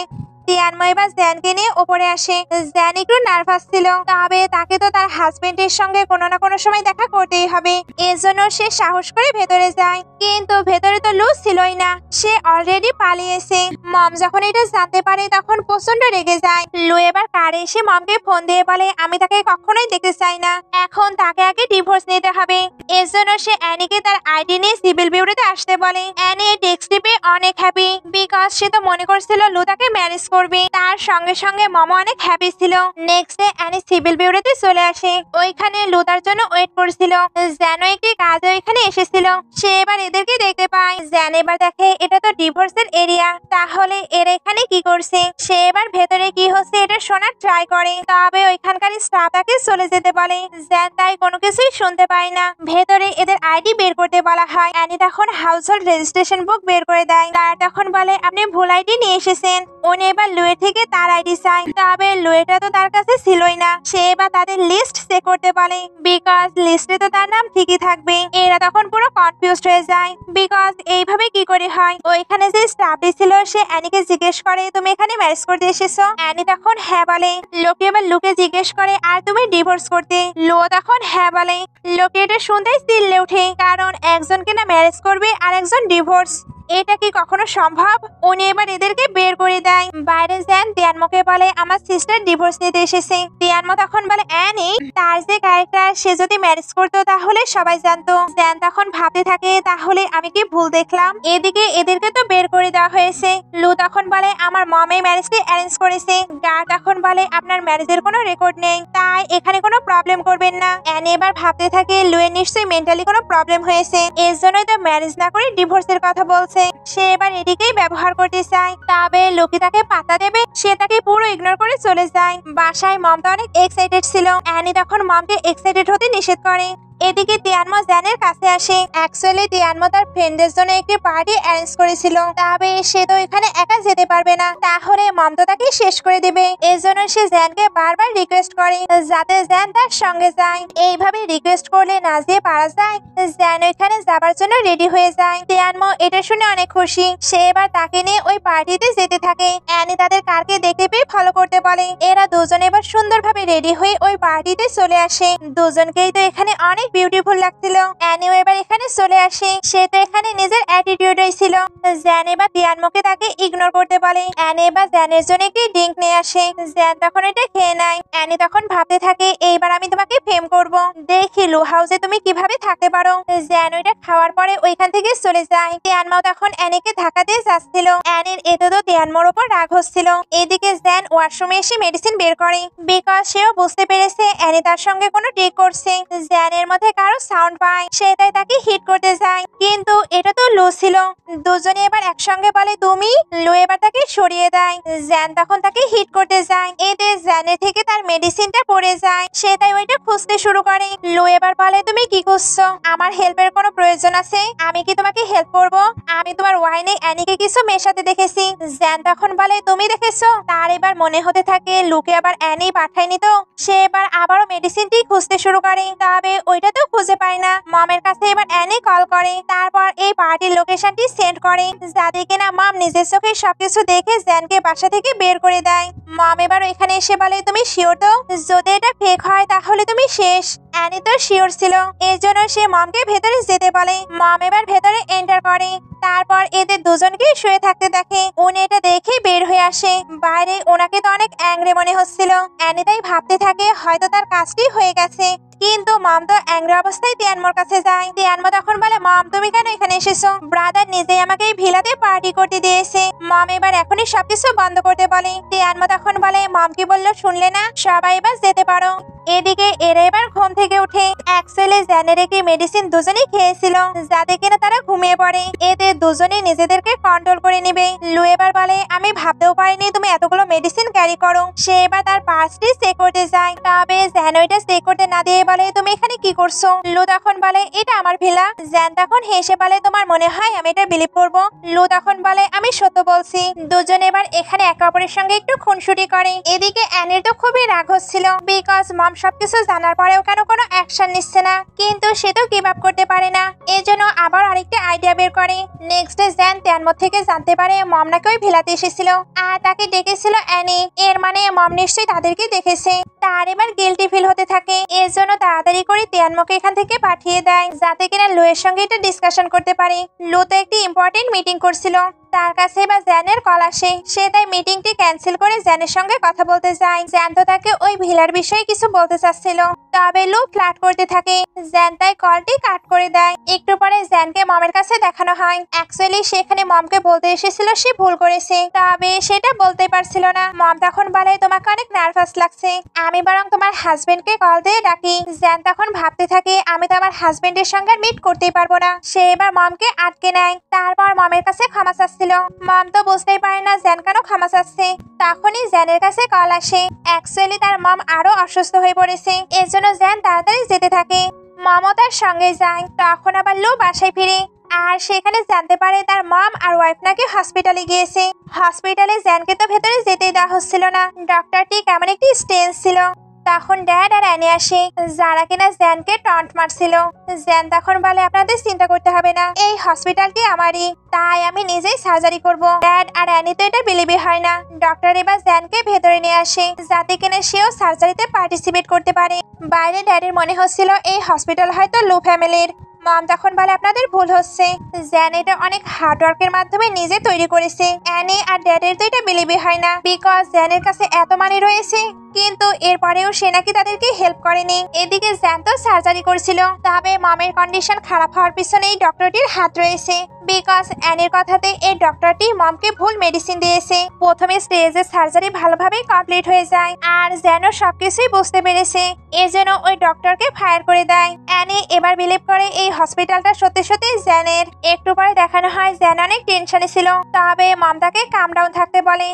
তিয়ানমো এবার জ্যানকে নিয়ে ওপরে আসে। জ্যান একটু নার্ভাস ছিল, তবে তাকে তো তার হাজবেন্ডের সঙ্গে কোনো না কোনো সময় দেখা করতেই হবে। এর জন্য সে সাহস করে ভেতরে যায়, কিন্তু ভেতরে তো লু ছিলই না, সে অলরেডি পালিয়েছে। মম যখন এটা জানতে পারে তখন প্রচন্ড রেগে যায়। লু এবার কারে এসে মমকে ফোন দিয়ে বলে আমি তাকে কখনোই দেখতে চাই না, এখন তাকে আগে ডিভোর্স নিতে হবে। এর জন্য সে অ্যানিকে তার আইডি নিয়ে সিভিল বিউরোতে আসতে বলে। অ্যানি টেক্সট টিপে অনেক হ্যাপি, বিকজ সে তো মনে করছিল লু তাকে ম্যারেজ করবে। তার সঙ্গে সঙ্গে মমও অনেক হ্যাপি ছিল। নেক্সট ডে অ্যানি সিভিল বিউরোতে চলে আসে। ওইখানে লু তার জন্য ওয়েট করছিল। যেন একটি কাজে ওইখানে এসেছিল। সে এবার এদেরকে দেখতে পায়। জ্যান এবার দেখে এটা তো ডিভোর্সের এরিয়া, তাহলে এর এখানে কি করছে? সে এবার ভেতরে কি হচ্ছে এটা শোনার ট্রাই করে, তবে ওইখানকার স্টাফ তাকে চলে যেতে বলে। জ্যান তাই কোনো কিছুই শুনতে পায় না। ভেতরে এদের আইডি বের করতে বলা হয়। অ্যানি তখন হাউস হোল্ড রেজিস্ট্রেশন বুক বের করে দেয়। তারা তখন বলে আপনি ভুল আইডি নিয়ে এসেছেন। উনি এবার লুয়ের থেকে তার আইডি চায়, তবে লুয়েটা তো তার কাছে ছিলই না। সে এবার তাদের লিস্ট চেক করতে বলে, বিকজ লিস্টে তো তার নাম ঠিকই থাকবে। এরা তখন পুরো কনফিউজড হয়ে যায়, বিকজ এইভাবে কি করে হয়। ওইখানে যে স্টাফটি ছিল সে অ্যানিকে জিজ্ঞেস করে তুমি এখানে ম্যারেজ করতে এসেছো? অ্যানি তখন হ্যাঁ বলে। লোকে এবার লুকে জিজ্ঞেস করে আর তুমি ডিভোর্স করতে? লো তখন হ্যাঁ বলে। লোকে এটা শুনতেই চিল্লে ওঠে, কারণ একজনকে না ম্যারেজ করবে আর একজন ডিভোর্স, এটা কি কখনো সম্ভব? উনি এবার এদেরকে বের করে দেয়। বাইরে জ্যান তিয়ানমোকে বলে আমার সিস্টার ডিভোর্স নিতে এসেছে। তিয়ানমো তখন বলে অ্যানি তার যে ক্যারেক্টার, সে যদি ম্যারেজ করতো তাহলে সবাই জানতো। জ্যান তখন ভাবতে থাকে তাহলে আমি কি ভুল দেখলাম। এদিকে এদেরকে তো বের করে দেওয়া হয়েছে। লু তখন বলে আমার মম এই ম্যারেজটি অ্যারেঞ্জ করেছে। গার্ড তখন বলে আপনার ম্যারেজের কোনো রেকর্ড নেই, তাই এখানে কোনো প্রবলেম করবেন না। অ্যানি এবার ভাবতে থাকে লুয়ের নিশ্চয়ই মেন্টালি কোনো প্রবলেম হয়েছে, এর জন্যই তো ম্যারেজ না করে ডিভোর্সের কথা বলছে। সে এবার এদিকেই ব্যবহার করতে চায়, তবে লোকে তাকে পাতা দেবে সে তাকে পুরো ইগনোর করে চলে যায়। বাসায় মম তো অনেক এক্সাইটেড ছিল। অ্যানি তখন মমকে এক্সাইটেড হতে নিষেধ করে। এদিকে তিয়ানমো জ্যানের কাছে আসে। অ্যাকচুয়ালি তিয়ানমো তার ফ্রেন্ডদের জন্য একটি পার্টি অ্যারেঞ্জ করেছিল, তবে সে তো এখানে একা যেতে পারবে না, তাহলে মম তো তাকে শেষ করে দিবে। এজন্য সে জ্যানকে বারবার রিকোয়েস্ট করে যাতে জ্যান তার সঙ্গে যায়। এইভাবে রিকোয়েস্ট করলে না যেয়ে পারা যায়, জ্যান ওইখানে যাবার জন্য রেডি হয়ে যায়। তিয়ানমো এটা শুনে অনেক খুশি। সে এবার তাকে নিয়ে ওই পার্টিতে যেতে থাকে। অ্যানি তাদের কারকে দেখতে পেয়ে ফলো করতে বলে। এরা দুজনে এবার সুন্দরভাবে রেডি হয়ে ওই পার্টিতে চলে আসে। দুজনকেই তো এখানে অনেক বিউটিফুল লাগছিল। অ্যানিও এবার এখানে চলে আসে। সে তো এখানে নিজের অ্যাটিটিউডই ছিল। জ্যান এবার তিয়ানমোকে তাকে ইগনোর করতে বলে। অ্যানি এবার জ্যানের জন্য একটি ড্রিঙ্ক নিয়ে আসে। জ্যান তখন এটা খেয়ে নেয়। অ্যানি তখন ভাবতে থাকে এইবার আমি তোমাকে ফেম করব, দেখি লু হাউসে তুমি কিভাবে থাকতে পারো। জ্যান ওইটা খাওয়ার পরে ওইখান থেকে চলে যায়। তিয়ানমো তখন অ্যানিকে ধাক্কা দিয়ে যাচ্ছিল। অ্যানির এতে তো তিয়ানমোর ওপর রাগ হচ্ছিল। এদিকে জ্যান ওয়াশরুমে এসে মেডিসিন বের করে, বিকজ সেও বুঝতে পেরেছে অ্যানি তার সঙ্গে কোনো ট্রিক করছে। জ্যানের মধ্যে কারো সাউন্ড পায়, সে তাই তাকে হিট করতে যায়, কিন্তু এটা তো লু ছিল। দুজনে এবার একসঙ্গে বলে তুমি। লু এবার তাকে সরিয়ে দেয়। জ্যান তখন তাকে হিট করতে যায়, এতে জ্যানের থেকে তার মেডিসিনটা পড়ে যায়। সে তাই ওইটা খুঁজতে শুরু করে। লু এবার বলে তুমি কি করছো, আমার হেল্পের কোনো প্রয়োজন আছে? আমি কি তোমাকে হেল্প করব? আমি তোমার ওয়াইনে অ্যানিকে কিছু মেশাতে দেখেছি। জ্যান তখন বলে তুমি দেখেছো? তার এবার মনে হতে থাকে লুকে আবার অ্যানি পাঠায়নি তো। সে এবার আবারও মেডিসিনটি খুঁজতে শুরু করে, তবে ওইটা তো খুঁজে পায় না। মমের কাছে এবার অ্যানি কল করে, তারপর এই পার্টির লোকেশনটি সেন্ড করে, যাতে কিনা মম নিজের চোখে সবকিছু দেখে জ্যানকে বাসা থেকে বের করে দেয়। মম এবার ওইখানে এসে বলে তুমি শিওর তো? যদি এটা ফেক হয় তাহলে তুমি শেষ। অ্যানি তো শিওর ছিল, এর জন্য সে মমকে ভেতরে যেতে বলে। মম এবার ভেতরে এন্টার করে, তারপর এদের দুজনকে শুয়ে থাকতে দেখে। উনি এটা দেখে বের হয়ে আসে। বাইরে ওনাকে তো অনেক অ্যাংরি মনে হচ্ছিল। অ্যানি তাই ভাবতে থাকে হয়তো তার কাজটি হয়ে গেছে, কিন্তু মম তো অ্যাংরি অবস্থায় তিয়ানমোর কাছে যায়। তিয়ানমো তখন বলে মম তুমি কেন এখানে এসেছো? ব্রাদার নিজেই আমাকে এই ভিলাতে পার্টি করতে দিয়েছে। মম এবার এখনই সবকিছু বন্ধ করতে বলে। তিয়ানমো তখন বলে মম কি বললো শুনলে না, সবাই এবার যেতে পারো। এদিকে এরা এবার ঘুম থেকে উঠে। অ্যাকচুয়ালি জ্যানের একটি মেডিসিন দুজনেই খেয়েছিল, যাতে কিনা তারা ঘুমিয়ে পড়ে। এতে দুজনেই নিজেদেরকে কন্ট্রোল করে নিবে। লু এবার বলে আমি ভাবতেও পারিনি তুমি এতগুলো মেডিসিন ক্যারি করো। সে এবার তার পার্সটি চেক করতে যায়, তবে জ্যান ওইটা চেক করতে না দিয়ে বলে তুমি এখানে কি করছো? লু তখন বলে এটা আমার ভিলা। জ্যান তখন হেসে বলে তোমার মনে হয় আমি এটা বিলিভ করবো? লু তখন বলে আমি সত্য বলছি। দুজন এবার এখানে একে অপরের সঙ্গে একটু খুনসুটি করে। এদিকে অ্যানির তো খুবই রাগ হচ্ছিল, বিকজ মম সবকিছু জানার পরেও কেন কোনো অ্যাকশন নিচ্ছে না, কিন্তু সে তো গিভ আপ করতে পারে না। এর জন্য আবার আরেকটা আইডিয়া বের করে। নেক্সট ডে জ্যান তিয়ানমো থেকে জানতে পারে মম নাকি ওই ভিলাতে এসেছিল, আর তাকে ডেকেছিল অ্যানি। এর মানে মম নিশ্চয়ই তাদেরকে দেখেছে। তার এবার গিল্টি ফিল হতে থাকে। এর জন্য তাড়াতাড়ি করে তিয়ানমোকে এখান থেকে পাঠিয়ে দেয়, যাতে কিনা লু এর সঙ্গে এটা ডিসকাশন করতে পারে। লু তো একটি ইম্পর্টেন্ট মিটিং করছিল, তার কাছে এবার জ্যানের কল আসে। সে তাই মিটিংটি ক্যান্সেল করে জ্যানের সঙ্গে কথা বলতে যায়। জ্যান তো তাকে ওই ভিলার বিষয়ে কিছু বলতে চাচ্ছিল, তবে লু ফ্ল্যাট করতে থাকে। জ্যান তাই কলটি কাট করে দেয়। একটু পরে জ্যানকে মমের কাছে দেখানো হয়। অ্যাকচুয়ালি সেখানে মমকে বলতে এসেছিল সে ভুল করেছে, তবে সেটা বলতে পারছিল না। মম তখন বলে তোমাকে অনেক নার্ভাস লাগছে, আমি বরং তোমার হাজবেন্ডকে কল দিয়ে ডাকি। জ্যান তখন ভাবতে থাকে আমি তো আমার হাজবেন্ডের সঙ্গে মিট করতেই পারবো না। সে এবার মমকে আটকে নেয়, তারপর মমের কাছে ক্ষমা চাচ্ছিল। মম তো বুঝতেই পারে না জ্যান কেন ক্ষমা চাচ্ছে। তখনই জ্যানের কাছে কল আসে। অ্যাকচুয়ালি তার মম আরো অসুস্থ হয়ে পড়েছে, এর জন্য জ্যান তাড়াতাড়ি যেতে থাকে। মমও তার সঙ্গে যায়। তখন আবার লু বাসায় ফিরে, আর সেখানে জানতে পারে তার মম আর ওয়াইফ নাকি হসপিটালে গিয়েছে। হসপিটালে জ্যানকে তো ভেতরে যেতেই দেওয়া হচ্ছিল না, ডক্টরটি কেমন একটি স্টেন্স ছিল। তখন ড্যাড আর অ্যানি আসে, যারা কিনা জ্যানকে টন্ট মারছিল। জ্যান তখন বলে আপনাদের চিন্তা করতে হবে না, এই হসপিটালটি আমারই, তাই আমি নিজেই সার্জারি করব। ড্যাড আর অ্যানি তো এটা বিলিভই হয় না। ডক্টর এবার জ্যানকে ভেতরে নিয়ে আসে, যাতে কিনা সেও সার্জারিতে পার্টিসিপেট করতে পারে। বাইরে ড্যাডির মনে হচ্ছিল এই হসপিটাল হয়তো লু ফ্যামিলির। মম তখন বলে আপনাদের ভুল হচ্ছে, জ্যান এটা অনেক হার্ডওয়ার্কের মাধ্যমে নিজে তৈরি করেছে। অ্যানি আর ড্যাডের তো এটা বিলিভই হয় না, বিকজ জ্যানের কাছে এত মানি রয়েছে, কিন্তু এরপরেও সে নাকি তাদেরকে হেল্প করেনি। এদিকে জ্যান তো সার্জারি করছিল, তবে মমের কন্ডিশন খারাপ হওয়ার পিছনে এই ডক্টরটির হাত রয়েছে, বিকজ অ্যানির কথাতে এই ডক্টরটি মমকে ভুল মেডিসিন দিয়েছে। প্রথমে স্টেজে সার্জারি ভালোভাবে কমপ্লিট হয়ে যায়, আর জ্যানও সবকিছুই বুঝতে পেরেছে, এর জন্য ওই ডক্টরকে ফায়ার করে দেয়। অ্যানি এবার বিলিভ করে এই হসপিটালটা সত্যি সত্যি জ্যানের। একটু পরে দেখানো হয় জ্যান অনেক টেনশনে ছিল, তবে মম তাকে কাম ডাউন থাকতে বলে।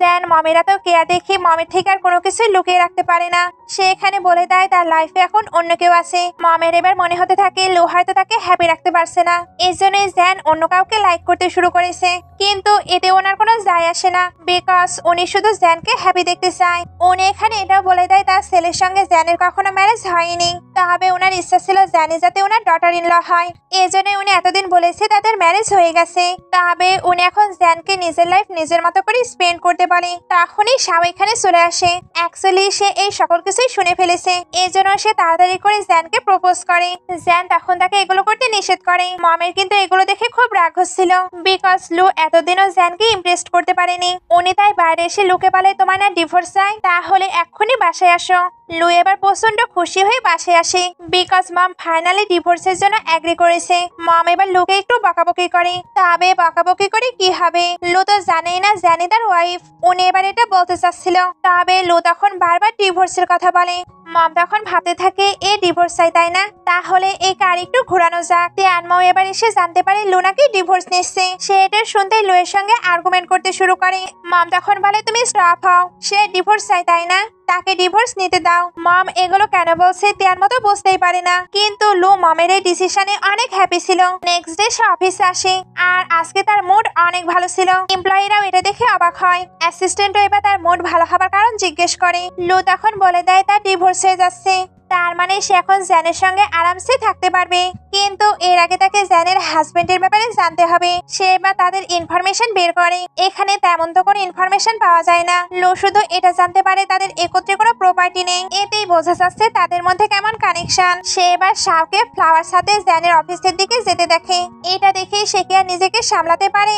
জ্যান মমের এত কেয়ার দেখে মমের থেকে আর কোনো কিছুই লুকিয়ে রাখতে পারে না। সে এখানে বলে দেয় তার লাইফে এখন অন্য কেউ আছে। মমের এবার মনে হতে থাকে লো হয়তো তাকে হ্যাপি রাখতে পারছে না, এই জন্যই জ্যান অন্য কাউকে লাইক করতে শুরু করেছে। কিন্তু এতে ওনার কোনো যায় আসে না, বিকজ উনি শুধু জ্যানকে হ্যাপি দেখতে চায়। উনি এখানে এটাও বলে দেয় তার ছেলের সঙ্গে জ্যানের কখনো ম্যারেজ হয়নি, তবে ওনার ইচ্ছা ছিল জ্যানি যাতে ওনার ডটার ইন ল হয়। এই জন্য উনি এতদিন বলেছে তাদের ম্যারেজ হয়ে গেছে, তবে উনি এখন জ্যানকে নিজের লাইফ নিজের মতো করে স্পেন্ড করতে বলে। তখনই শাও এখানে চলে আসে। অ্যাকচুয়ালি সে এই সকল কিছুই শুনে ফেলেছে, এই জন্য সে তাড়াতাড়ি করে জ্যানকে প্রপোজ করে। জ্যান তখন তাকে এগুলো করতে নিষেধ করে। মমের কিন্তু এগুলো দেখে খুব রাগ হচ্ছিল, বিকজ লু এতদিনও জ্যানকে ইমপ্রেস করতে পারেনি। উনি তাই বাইরে এসে লুকে বলে তোমার না ডিভোর্স চাই, তাহলে এক্ষুনি বাসায় আসো। লু এবার প্রচন্ড খুশি হয়ে বাসায় আসে, বিকজ মম ফাইনালি ডিভোর্সের জন্য এগ্রি করেছে। মম এবার লুকে একটু বকাবকি করে, তবে বকাবকি করে কি হবে, লু তো জানেই না জ্যানি তার ওয়াইফ। উনি এবার এটা বলতে চাচ্ছিল, তবে লু তখন বারবার ডিভোর্সের কথা বলে। মম তখন ভাবতে থাকে এ ডিভোর্স চাই তাই না, তাহলে এই কার একটু ঘোরানো যাক। তিয়ানমাও এবার এসে জানতে পারে লু নাকি ডিভোর্স নিচ্ছে। সে এটা শুনতেই লুয়ের সঙ্গে আর্গুমেন্ট করতে শুরু করে। মম তখন বলে তুমি স্টপ হও, সে ডিভোর্স চাই তাই না, তাকে ডিভোর্স নিতে দাও। মম এগুলো কেন বলছে তিয়ান মতো বুঝতেই পারে না, কিন্তু লু মমের এই ডিসিশনে অনেক হ্যাপি ছিল। নেক্সট ডে সে অফিসে আসে, আর আজকে তার মুড অনেক ভালো ছিল। এমপ্লয়িরাও এটা দেখে অবাক হয়। অ্যাসিস্ট্যান্টও এবার তার মুড ভালো হবার কারণ জিজ্ঞেস করে। লু তখন বলে দেয় তার ডিভোর্স হয়ে যাচ্ছে, তার মানে সে এখন জ্যানের সঙ্গে আরামসে থাকতে পারবে। কিন্তু এর আগে তাকে জ্যানের হাজবেন্ডের ব্যাপারে জানতে হবে। সে এবার তাদের ইনফরমেশন বের করে। এখানে তেমন তো কোনো ইনফরমেশন পাওয়া যায় না। লো শুধু এটা জানতে পারে তাদের একত্রে কোনো প্রপার্টি নেই, এতেই বোঝা যাচ্ছে তাদের মধ্যে কেমন কানেকশন। সে এবার শাওকে ফ্লাওয়ার সাথে জ্যানের অফিসের দিকে যেতে দেখে। এটা দেখে সে কি আর নিজেকে সামলাতে পারে,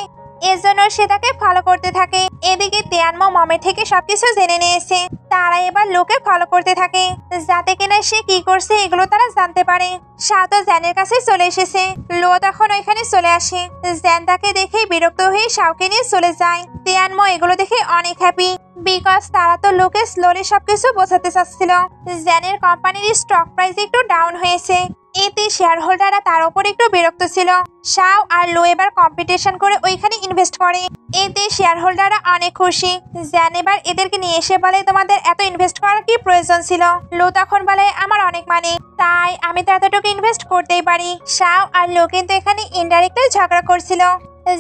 এজন্য সে তাকে ফলো করতে থাকে। এদিকে তিয়ানমো মমের থেকে সবকিছু জেনে নিয়েছে। তারা এবার লোকে ফলো করতে থাকে, যাতে কিনা সে কি করছে এগুলো তারা জানতে পারে। শাও তো জ্যানের কাছে চলে এসেছে। লো তখন ওইখানে চলে আসে। জ্যান তাকে দেখেই বিরক্ত হয়ে শাওকে নিয়ে চলে যায়। তিয়ানমো এগুলো দেখে অনেক হ্যাপি, বিকজ তারা তো লোকে স্লোলি সবকিছু বোঝাতে চাচ্ছিল। জ্যানের কোম্পানির স্টক প্রাইস একটু ডাউন হয়েছে, এতে শেয়ার হোল্ডাররা তার উপর একটু বিরক্ত ছিল। শাও আর লো এবার কম্পিটিশন করে ওইখানে ইনভেস্ট করে, এতে শেয়ার হোল্ডাররা অনেক খুশি। জ্যান এবার এদেরকে নিয়ে এসে বলে তোমাদের এত ইনভেস্ট করার কি প্রয়োজন ছিল। লো তখন বলে আমার অনেক মানি, তাই আমি তো এতটুকু ইনভেস্ট করতেই পারি। শাও আর লো কিন্তু এখানে ইনডাইরেক্টলি ঝগড়া করছিল।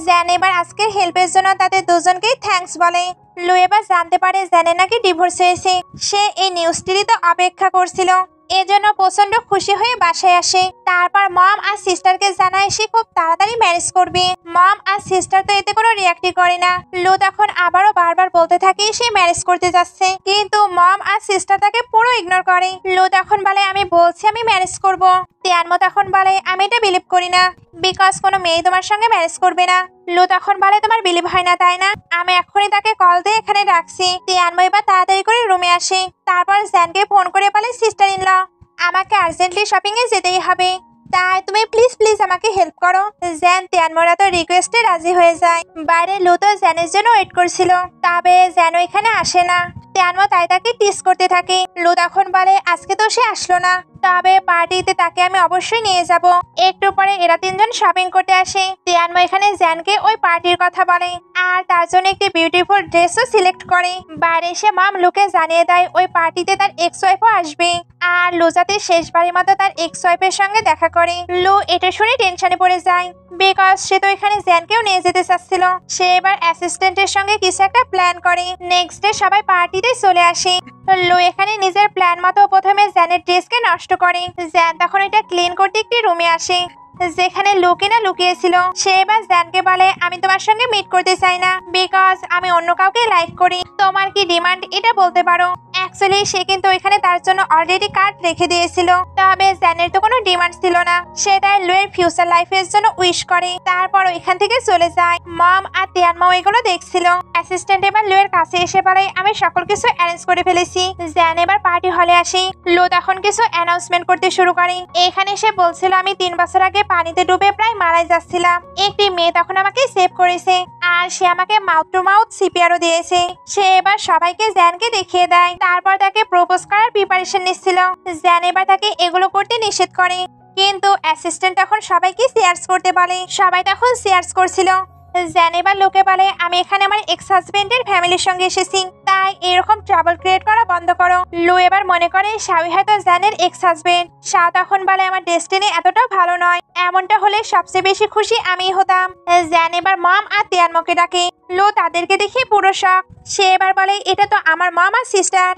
জ্যান এবার আজকের হেল্পের জন্য তাদের দুজনকেই থ্যাঙ্কস বলে। লো এবার জানতে পারে জ্যানের নাকি ডিভোর্স হয়েছে। সে এই নিউজটিরই তো অপেক্ষা করছিল, এজন্য প্রচন্ড খুশি হয়ে বাসায় আসে। তারপর মম আর সিস্টারকে জানায় সে খুব তাড়াতাড়ি ম্যারেজ করবে। মম আর সিস্টার তো এতে কোনো রিয়াক্টই করে না। লো তখন আবারও বারবার বলতে থাকে সে ম্যারেজ করতে যাচ্ছে, কিন্তু মম আর সিস্টার তাকে পুরো ইগনোর করে। লো তখন বলে আমি বলছি আমি ম্যারেজ করব। তিয়ানমো তখন বলে আমি এটা বিলিভ করি না, বিকজ কোনো মেয়ে তোমার সঙ্গে ম্যারেজ করবে না। লো তখন বলে তোমার বিলিভ হয় না তাই না, আমি এখনই তাকে কল দিয়ে এখানে রাখছি। তিয়ানমো এবার তাড়াতাড়ি করে রুমে আসে। তারপর জ্যানকে ফোন করে বলে সিস্টার ইন ল আমাকে আর্জেন্টলি শপিং এ যেতেই হবে, তাই তুমি প্লিজ প্লিজ আমাকে হেল্প করো। জ্যান তিয়ানমোর এত রিকোয়েস্টে রাজি হয়ে যায়। বাইরে লু তো জ্যানের জন্য ওয়েট করছিল, তবে জ্যান এখানে আসে না। তিয়ানমো তাই তাকে টিস করতে থাকে। লু তখন বলে আজকে তো সে আসলো না, তবে পার্টিতে তাকে আমি অবশ্যই নিয়ে যাব। একটু পরে এরা তিনজন শপিং করতে আসে। তিয়ানমো এখানে জ্যানকে ওই পার্টির কথা বলে, আর তার জন্য একটি বিউটিফুল ড্রেসও সিলেক্ট করে। বাইরে এসে মম লুকে জানিয়ে দেয় ওই পার্টিতে তার এক্স ওয়াইফও আসবে, আর লু যাতে শেষবারের মতো তার এক্স ওয়াইফের সঙ্গে দেখা করে। লু এটা শুনে টেনশনে পড়ে যায়, বিকজ সে তো এখানে জ্যানকেও নিয়ে যেতে চাচ্ছিল। সে এবার অ্যাসিস্ট্যান্টের সঙ্গে কিছু একটা প্ল্যান করে। নেক্সট ডে সবাই পার্টিতে চলে আসে। লু এখানে নিজের প্ল্যান মতো প্রথমে জ্যানের ড্রেসকে নষ্ট করে। জ্যান তখন এটা ক্লিন করতে একটি রুমে আসে, যেখানে লুকিনা লুকিয়েছিল। সে এবার জ্যানকে বলে আমি তোমার সঙ্গে মিট করতে চাই না, বিকজ আমি অন্য কাউকে লাইক করি। তোমার কি ডিমান্ড এটা বলতে পারো। অ্যাকচুয়ালি সে কিন্তু ওইখানে তার জন্য অলরেডি কার্ড রেখে দিয়েছিল, তবে জ্যানের তো কোনো ডিমান্ড ছিল না। সে তাই লুয়ের ফিউচার লাইফের জন্য উইশ করে, তারপর ওইখান থেকে চলে যায়। মম আর তিয়ানমাও এগুলো দেখছিল। অ্যাসিস্ট্যান্ট এবার লুয়ের কাছে এসে বলে আমি সকল কিছু অ্যারেঞ্জ করে ফেলেছি। জ্যান এবার পার্টি হলে আসি। লু তখন কিছু অ্যানাউন্সমেন্ট করতে শুরু করে। এখানে সে বলছিল আমি 3 বছর আগে পানিতে ডুবে প্রায় মারাই যাচ্ছিলাম। একটি মেয়ে তখন আমাকে সেভ করেছে, আর সে আমাকে মাউথ টু মাউথ সিপিআরও দিয়েছে। সে এবার সবাইকে জ্যানকে দেখিয়ে দেয়, তারপর তাকে প্রপোজ করার প্রিপারেশন নিচ্ছিল। জ্যান এবার তাকে এগুলো করতে নিষেধ করে, কিন্তু অ্যাসিস্ট্যান্ট তখন সবাইকে শেয়ার্স করতে বলে। সবাই তখন শেয়ার্স করছিল। জ্যান এবার লোকে বলে আমি এখানে আমার এক্স হাজবেন্ডের ফ্যামিলির সঙ্গে এসেছি, তাই এরকম ট্রাবল ক্রিয়েট করা বন্ধ করো। লু এবার মনে করে শাওই হয়তো জ্যানের এক্স হাজবেন্ড। শাও তখন বলে আমার ডেস্টিনি এতটা ভালো নয়, এমনটা হলে সবচেয়ে বেশি খুশি আমিই হতাম। জ্যান এবার মম আর তিয়ানমকে ডাকে। লো তাদেরকে দেখে পুরো শক। সে এবার বলে এটা তো আমার মম আর সিস্টার।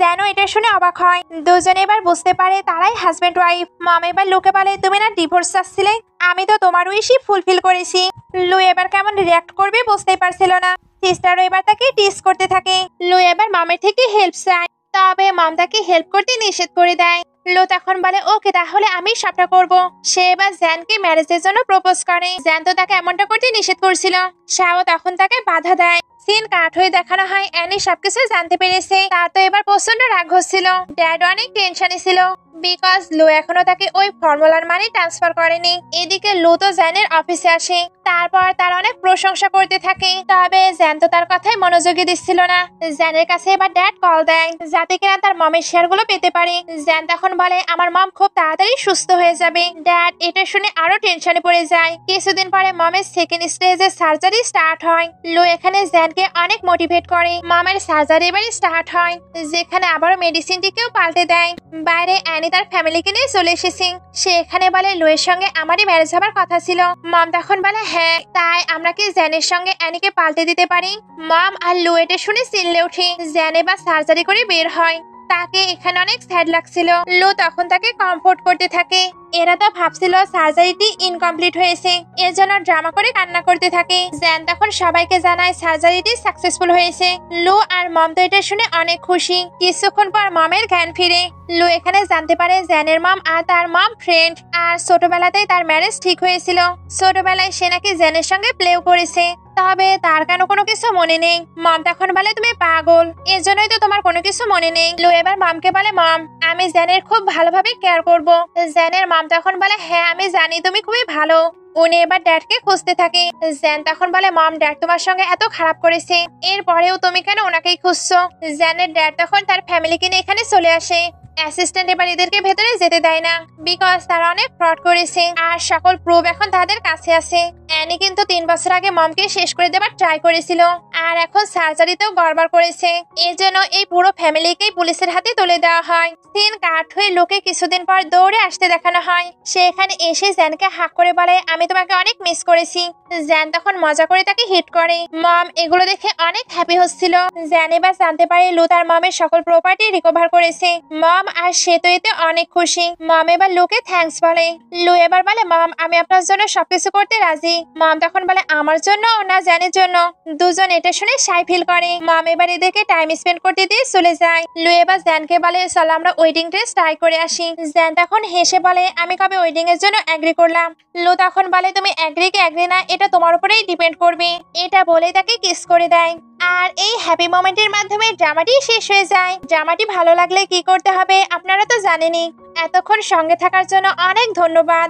যেন এটা শুনে অবাক হয়। দুজনে এবার বুঝতে পারে তারাই হাজবেন্ড ওয়াইফ। মম এবার লুকে বলে তুমি না ডিভোর্স চাচ্ছিলে, আমি তো তোমার উইশই ফুলফিল করেছি। লু এবার কেমন রিয়াক্ট করবে বুঝতেই পারছিল না। সিস্টারও এবার তাকে টিস করতে থাকে। লু এবার মামের থেকে হেল্প চায়, তবে মম তাকে হেল্প করতে নিষেধ করে দেয়। লো তখন বলে ওকে তাহলে আমি সবটা করব। সে এবার জ্যানকে ম্যারেজের জন্য প্রপোজ করে। জ্যান তো তাকে এমনটা করতে নিষেধ করছিল। শাও তখন তাকে বাধা দেয়। সিন কাট হয়ে দেখানো হয় অ্যানি সবকিছু জানতে পেরেছে। তার তো এবার প্রচন্ড রাগ হচ্ছিল। ড্যাড অনেক টেনশনে ছিল, বিকজ লো এখনো তাকে ওই ফর্মুলার মানি ট্রান্সফার করেনি। এদিকে লো তো জ্যানের অফিসে আসে, তারপর তার অনেক প্রশংসা করতে থাকে। তবে জ্যান তো তার কথায় মনোযোগী দিচ্ছিল না। জ্যানের কাছে এবার ড্যাড কল দেয় যাতে কিনা তার মমের শেয়ার গুলো পেতে পারে। জ্যান তখন বলে আমার মম খুব তাড়াতাড়ি সুস্থ হয়ে যাবে। ড্যাড এটা শুনে আরো টেনশনে পড়ে যায়। কিছুদিন পরে মমের সেকেন্ড স্টেজে সার্জারি স্টার্ট হয়। লো এখানে জ্যানকে অনেক মোটিভেট করে। মমের সার্জারি এবারে স্টার্ট হয়, যেখানে আবারও মেডিসিনটিকেও পাল্টে দেয়। বাইরে অ্যানি তার ফ্যামিলিকে নিয়ে চলে এসেছে। সে এখানে বলে লোয়ের সঙ্গে আমারই ম্যারেজ হবার কথা ছিল। মম তখন বলে হ্যাঁ, তাই আমরা কি জ্যানের সঙ্গে অ্যানিকে পাল্টে দিতে পারি? মম আর লো এটা শুনে চিল্লে ওঠে। জ্যান এবার সার্জারি করে বের হয়। তাকে এখানে অনেক স্যাড লাগছিল। লো তখন তাকে কমফোর্ট করতে থাকে। এরা তো ভাবছিল সার্জারিটি ইনকমপ্লিট হয়েছে, এর জন্য ড্রামা করে কান্না করতে থাকে। জ্যান তখন সবাইকে জানায় সার্জারিটি সাকসেসফুল হয়েছে। লো আর মম তো এটা শুনে অনেক খুশি। কিছুক্ষণ পর মমের জ্ঞান ফিরে। লো এখানে জানতে পারে জ্যানের মম আর তার মম ফ্রেন্ড, আর ছোটবেলাতেই তার ম্যারেজ ঠিক হয়েছিল। ছোটবেলায় সে নাকি জ্যানের সঙ্গে প্লেও করেছে, তবে তার কেন কোনো কিছু মনে নেই। মম তখন বলে তুমি পাগল, এর জন্যই তো তোমার কোনো কিছু মনে নেই। লো এবার মমকে বলে মম আমি জ্যানের খুব ভালোভাবে কেয়ার করব। জ্যানের মম তখন বলে হ্যাঁ আমি জানি তুমি খুবই ভালো। উনি এবার ড্যাডকে খুঁজতে থাকে। জ্যান তখন বলে মম ড্যাড তোমার সঙ্গে এত খারাপ করেছে, এরপরেও তুমি কেন ওনাকেই খুঁজছো? জ্যানের ড্যাড তখন তার ফ্যামিলিকে নিয়ে এখানে চলে আসে। অ্যাসিস্ট্যান্ট এবার এদেরকে ভেতরে যেতে দেয় না, বিকজ তারা অনেক ফ্রড করেছে আর সকল প্রুফ এখন তাদের কাছে আছে। অ্যানি কিন্তু 3 বছর আগে মমকে শেষ করে দেবার ট্রাই করেছিল, আর এখন সার্জারিতেও গড়বড় করেছে। এর জন্য এই পুরো ফ্যামিলিকেই পুলিশের হাতে তুলে দেওয়া হয়। সিন কাট হয়ে লোকে কিছুদিন পর দৌড়ে আসতে দেখানো হয়। সে এখানে এসে জ্যানকে হাক করে বলে আমি তোমাকে অনেক মিস করেছি। জ্যান তখন মজা করে তাকে হিট করে। মম এগুলো দেখে অনেক হ্যাপি হচ্ছিল। জ্যান এবার জানতে পারে লু তার মমের সকল প্রপার্টি রিকভার করেছে। মম আর সে তো এতে অনেক খুশি। মম এবার লুকে থ্যাঙ্কস বলে। লু এবার বলে মম আমি আপনার জন্য সবকিছু করতে রাজি। মম তখন বলে আমার জন্য না জ্যানের জন্য। দুজন এটা শুনে শাই ফিল করে। মম এবার এদেরকে টাইম স্পেন্ড করতে দিয়ে চলে যায়। লু এবার জ্যানকে বলে চলো আমরা ওয়েডিং ড্রেস ট্রাই করে আসি। জ্যান তখন হেসে বলে আমি কবে ওয়েডিং এর জন্য এগ্রি করলাম। লু তখন বলে তুমি এগ্রি কি এগ্রি না এটা তোমার উপরেই ডিপেন্ড করবে। এটা বলে তাকে কিস করে দেয়। আর এই হ্যাপি মোমেন্টের মাধ্যমে ড্রামাটি শেষ হয়ে যায়। ড্রামাটি ভালো লাগলে কি করতে হবে আপনারা তো জানেনই। এতক্ষণ সঙ্গে থাকার জন্য অনেক ধন্যবাদ।